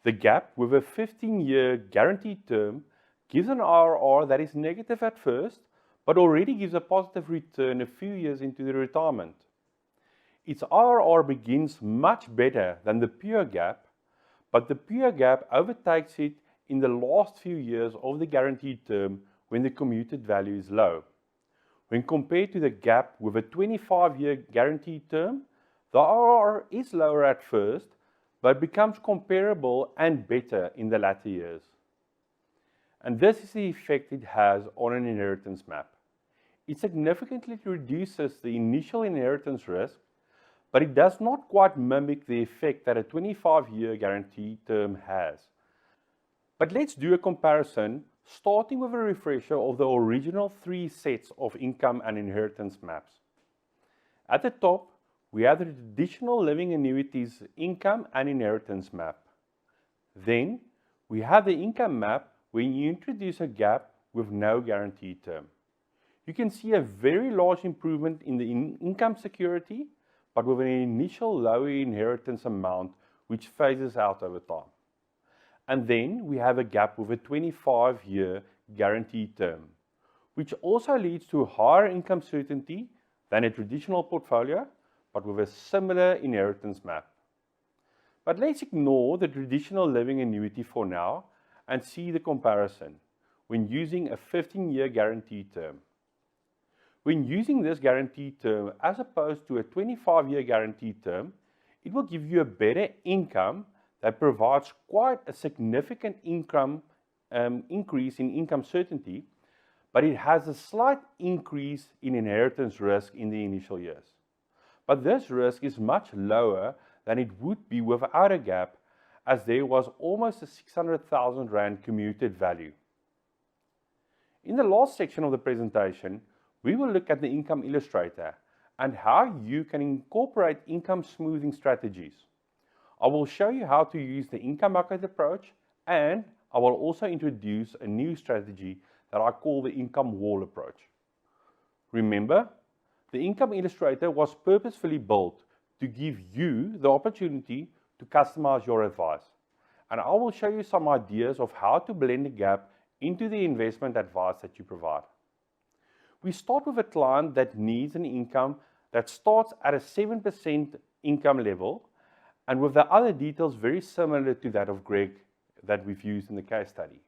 The gap with a 15-year guaranteed term gives an IRR that is negative at first, but already gives a positive return a few years into the retirement. Its IRR begins much better than the pure gap, but the pure gap overtakes it in the last few years of the guaranteed term when the commuted value is low. When compared to the gap with a 25-year guaranteed term, the IRR is lower at first, but becomes comparable and better in the latter years. And this is the effect it has on an inheritance map. It significantly reduces the initial inheritance risk, but it does not quite mimic the effect that a 25-year guarantee term has. But let's do a comparison, starting with a refresher of the original 3 sets of income and inheritance maps. At the top, we have the traditional living annuities income and inheritance map. Then, we have the income map when you introduce a gap with no guaranteed term. You can see a very large improvement in the income security, but with an initial lower inheritance amount which phases out over time. And then we have a gap with a 25-year guaranteed term, which also leads to higher income certainty than a traditional portfolio, but with a similar inheritance map. But let's ignore the traditional living annuity for now and see the comparison when using a 15-year guaranteed term. When using this guaranteed term as opposed to a 25-year guaranteed term, it will give you a better income that provides quite a significant income increase in income certainty, but it has a slight increase in inheritance risk in the initial years. But this risk is much lower than it would be without a gap, as there was almost a 600,000 Rand commuted value. In the last section of the presentation, we will look at the income illustrator and how you can incorporate income smoothing strategies. I will show you how to use the income bucket approach, and I will also introduce a new strategy that I call the income wall approach. Remember, the income illustrator was purposefully built to give you the opportunity to customize your advice. And I will show you some ideas of how to blend the gap into the investment advice that you provide. We start with a client that needs an income that starts at a 7% income level, and with the other details very similar to that of Greg that we've used in the case study.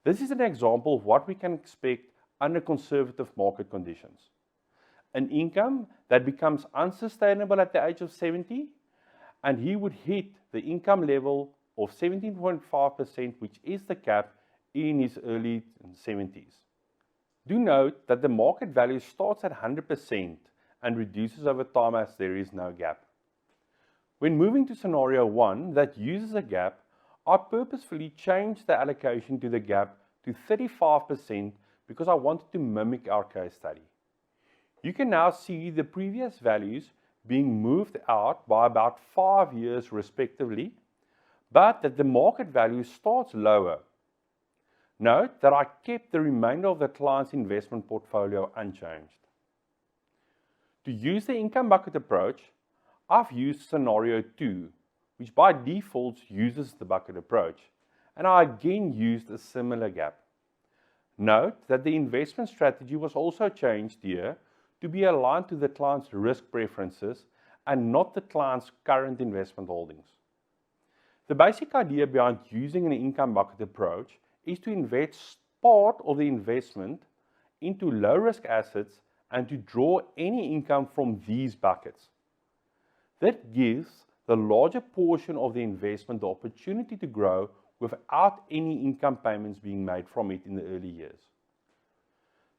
This is an example of what we can expect under conservative market conditions. An income that becomes unsustainable at the age of 70, and he would hit the income level of 17.5%, which is the cap, in his early 70s. Do note that the market value starts at 100% and reduces over time as there is no gap. When moving to scenario 1 that uses a gap, I purposefully changed the allocation to the gap to 35% because I wanted to mimic our case study. You can now see the previous values being moved out by about 5 years respectively, but that the market value starts lower. Note that I kept the remainder of the client's investment portfolio unchanged. To use the income bucket approach, I've used scenario 2, which by default uses the bucket approach, and I again used a similar gap. Note that the investment strategy was also changed here to be aligned to the client's risk preferences and not the client's current investment holdings. The basic idea behind using an income bucket approach is to invest part of the investment into low-risk assets and to draw any income from these buckets. That gives the larger portion of the investment the opportunity to grow without any income payments being made from it in the early years.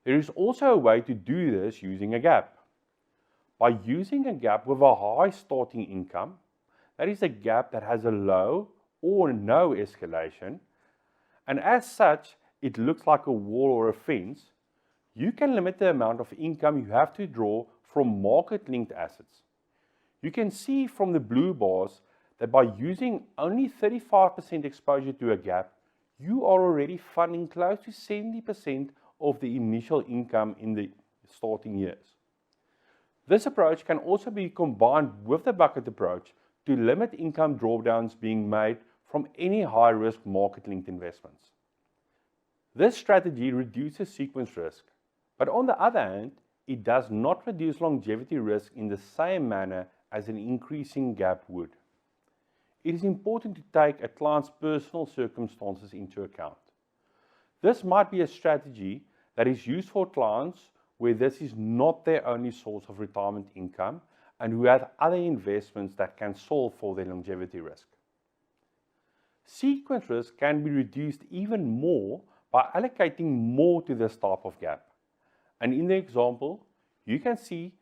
There is also a way to do this using a gap. By using a gap with a high starting income, that is a gap that has a low or no escalation, and as such, it looks like a wall or a fence, you can limit the amount of income you have to draw from market-linked assets. You can see from the blue bars that by using only 35% exposure to a gap, you are already funding close to 70% of the initial income in the starting years. This approach can also be combined with the bucket approach to limit income drawdowns being made from any high-risk market-linked investments. This strategy reduces sequence risk, but on the other hand, it does not reduce longevity risk in the same manner as an increasing gap would. It is important to take a client's personal circumstances into account. This might be a strategy that is used for clients where this is not their only source of retirement income and who have other investments that can solve for their longevity risk. Sequence risk can be reduced even more by allocating more to this type of gap. And in the example, you can see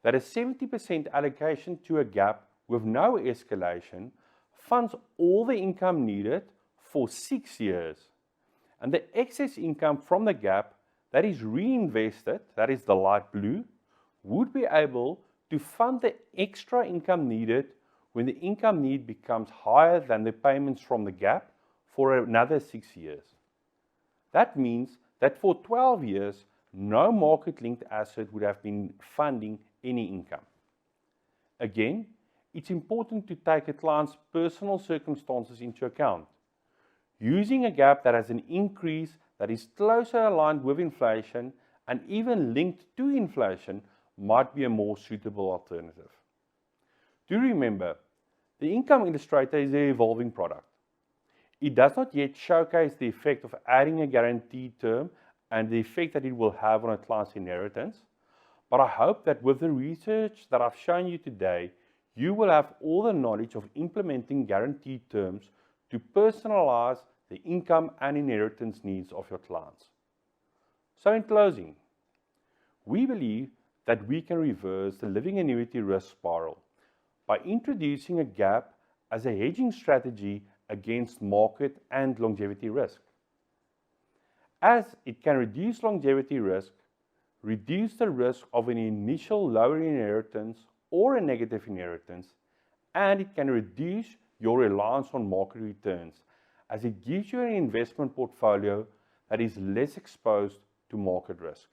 that a 70% allocation to a gap with no escalation funds all the income needed for 6 years. And the excess income from the gap that is reinvested, that is the light blue, would be able to fund the extra income needed when the income need becomes higher than the payments from the gap for another 6 years. That means that for 12 years, no market-linked asset would have been funding any income. Again, it's important to take a client's personal circumstances into account. Using a gap that has an increase that is closer aligned with inflation and even linked to inflation might be a more suitable alternative. Do remember, the income illustrator is an evolving product. It does not yet showcase the effect of adding a guaranteed term and the effect that it will have on a client's inheritance, but I hope that with the research that I've shown you today, you will have all the knowledge of implementing guaranteed terms to personalize the income and inheritance needs of your clients. So in closing, we believe that we can reverse the living annuity risk spiral by introducing a gap as a hedging strategy against market and longevity risk. As it can reduce longevity risk, reduce the risk of an initial lower inheritance or a negative inheritance, and it can reduce your reliance on market returns as it gives you an investment portfolio that is less exposed to market risk.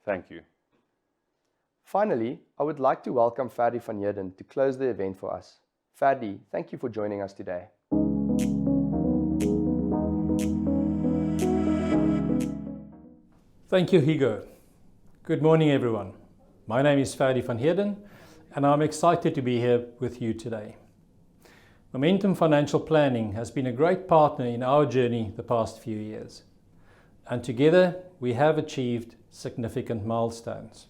Thank you. Finally, I would like to welcome Ferdi van Heerden to close the event for us. Ferdi, thank you for joining us today. Thank you, Hugo. Good morning, everyone. My name is Ferdi van Heerden, and I'm excited to be here with you today. Momentum Financial Planning has been a great partner in our journey the past few years, and together we have achieved significant milestones.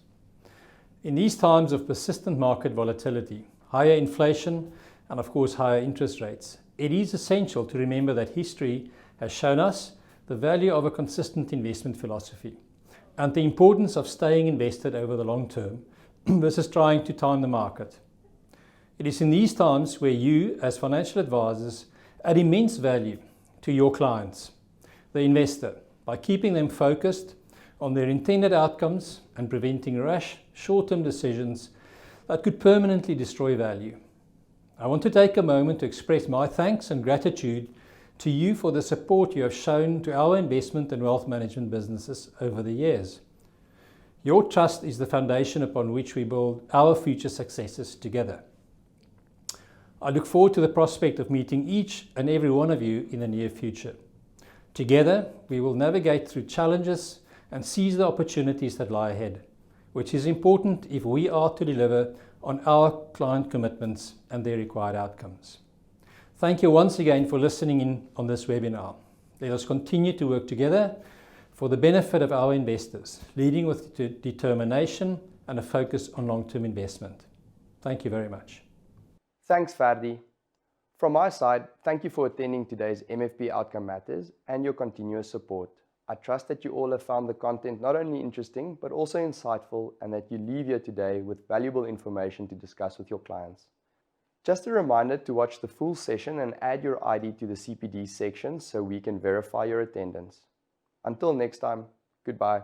In these times of persistent market volatility, higher inflation, and of course higher interest rates, it is essential to remember that history has shown us the value of a consistent investment philosophy and the importance of staying invested over the long term versus trying to time the market. It is in these times where you, as financial advisors, add immense value to your clients, the investor, by keeping them focused on their intended outcomes and preventing rash, short-term decisions that could permanently destroy value. I want to take a moment to express my thanks and gratitude to you for the support you have shown to our investment and wealth management businesses over the years. Your trust is the foundation upon which we build our future successes together. I look forward to the prospect of meeting each and every one of you in the near future. Together, we will navigate through challenges and seize the opportunities that lie ahead, which is important if we are to deliver on our client commitments and their required outcomes. Thank you once again for listening in on this webinar. Let us continue to work together for the benefit of our investors, leading with determination and a focus on long-term investment. Thank you very much. Thanks, Ferdi. From my side, thank you for attending today's MFP Outcome Matters and your continuous support. I trust that you all have found the content not only interesting, but also insightful, and that you leave here today with valuable information to discuss with your clients. Just a reminder to watch the full session and add your ID to the CPD section so we can verify your attendance. Until next time, goodbye.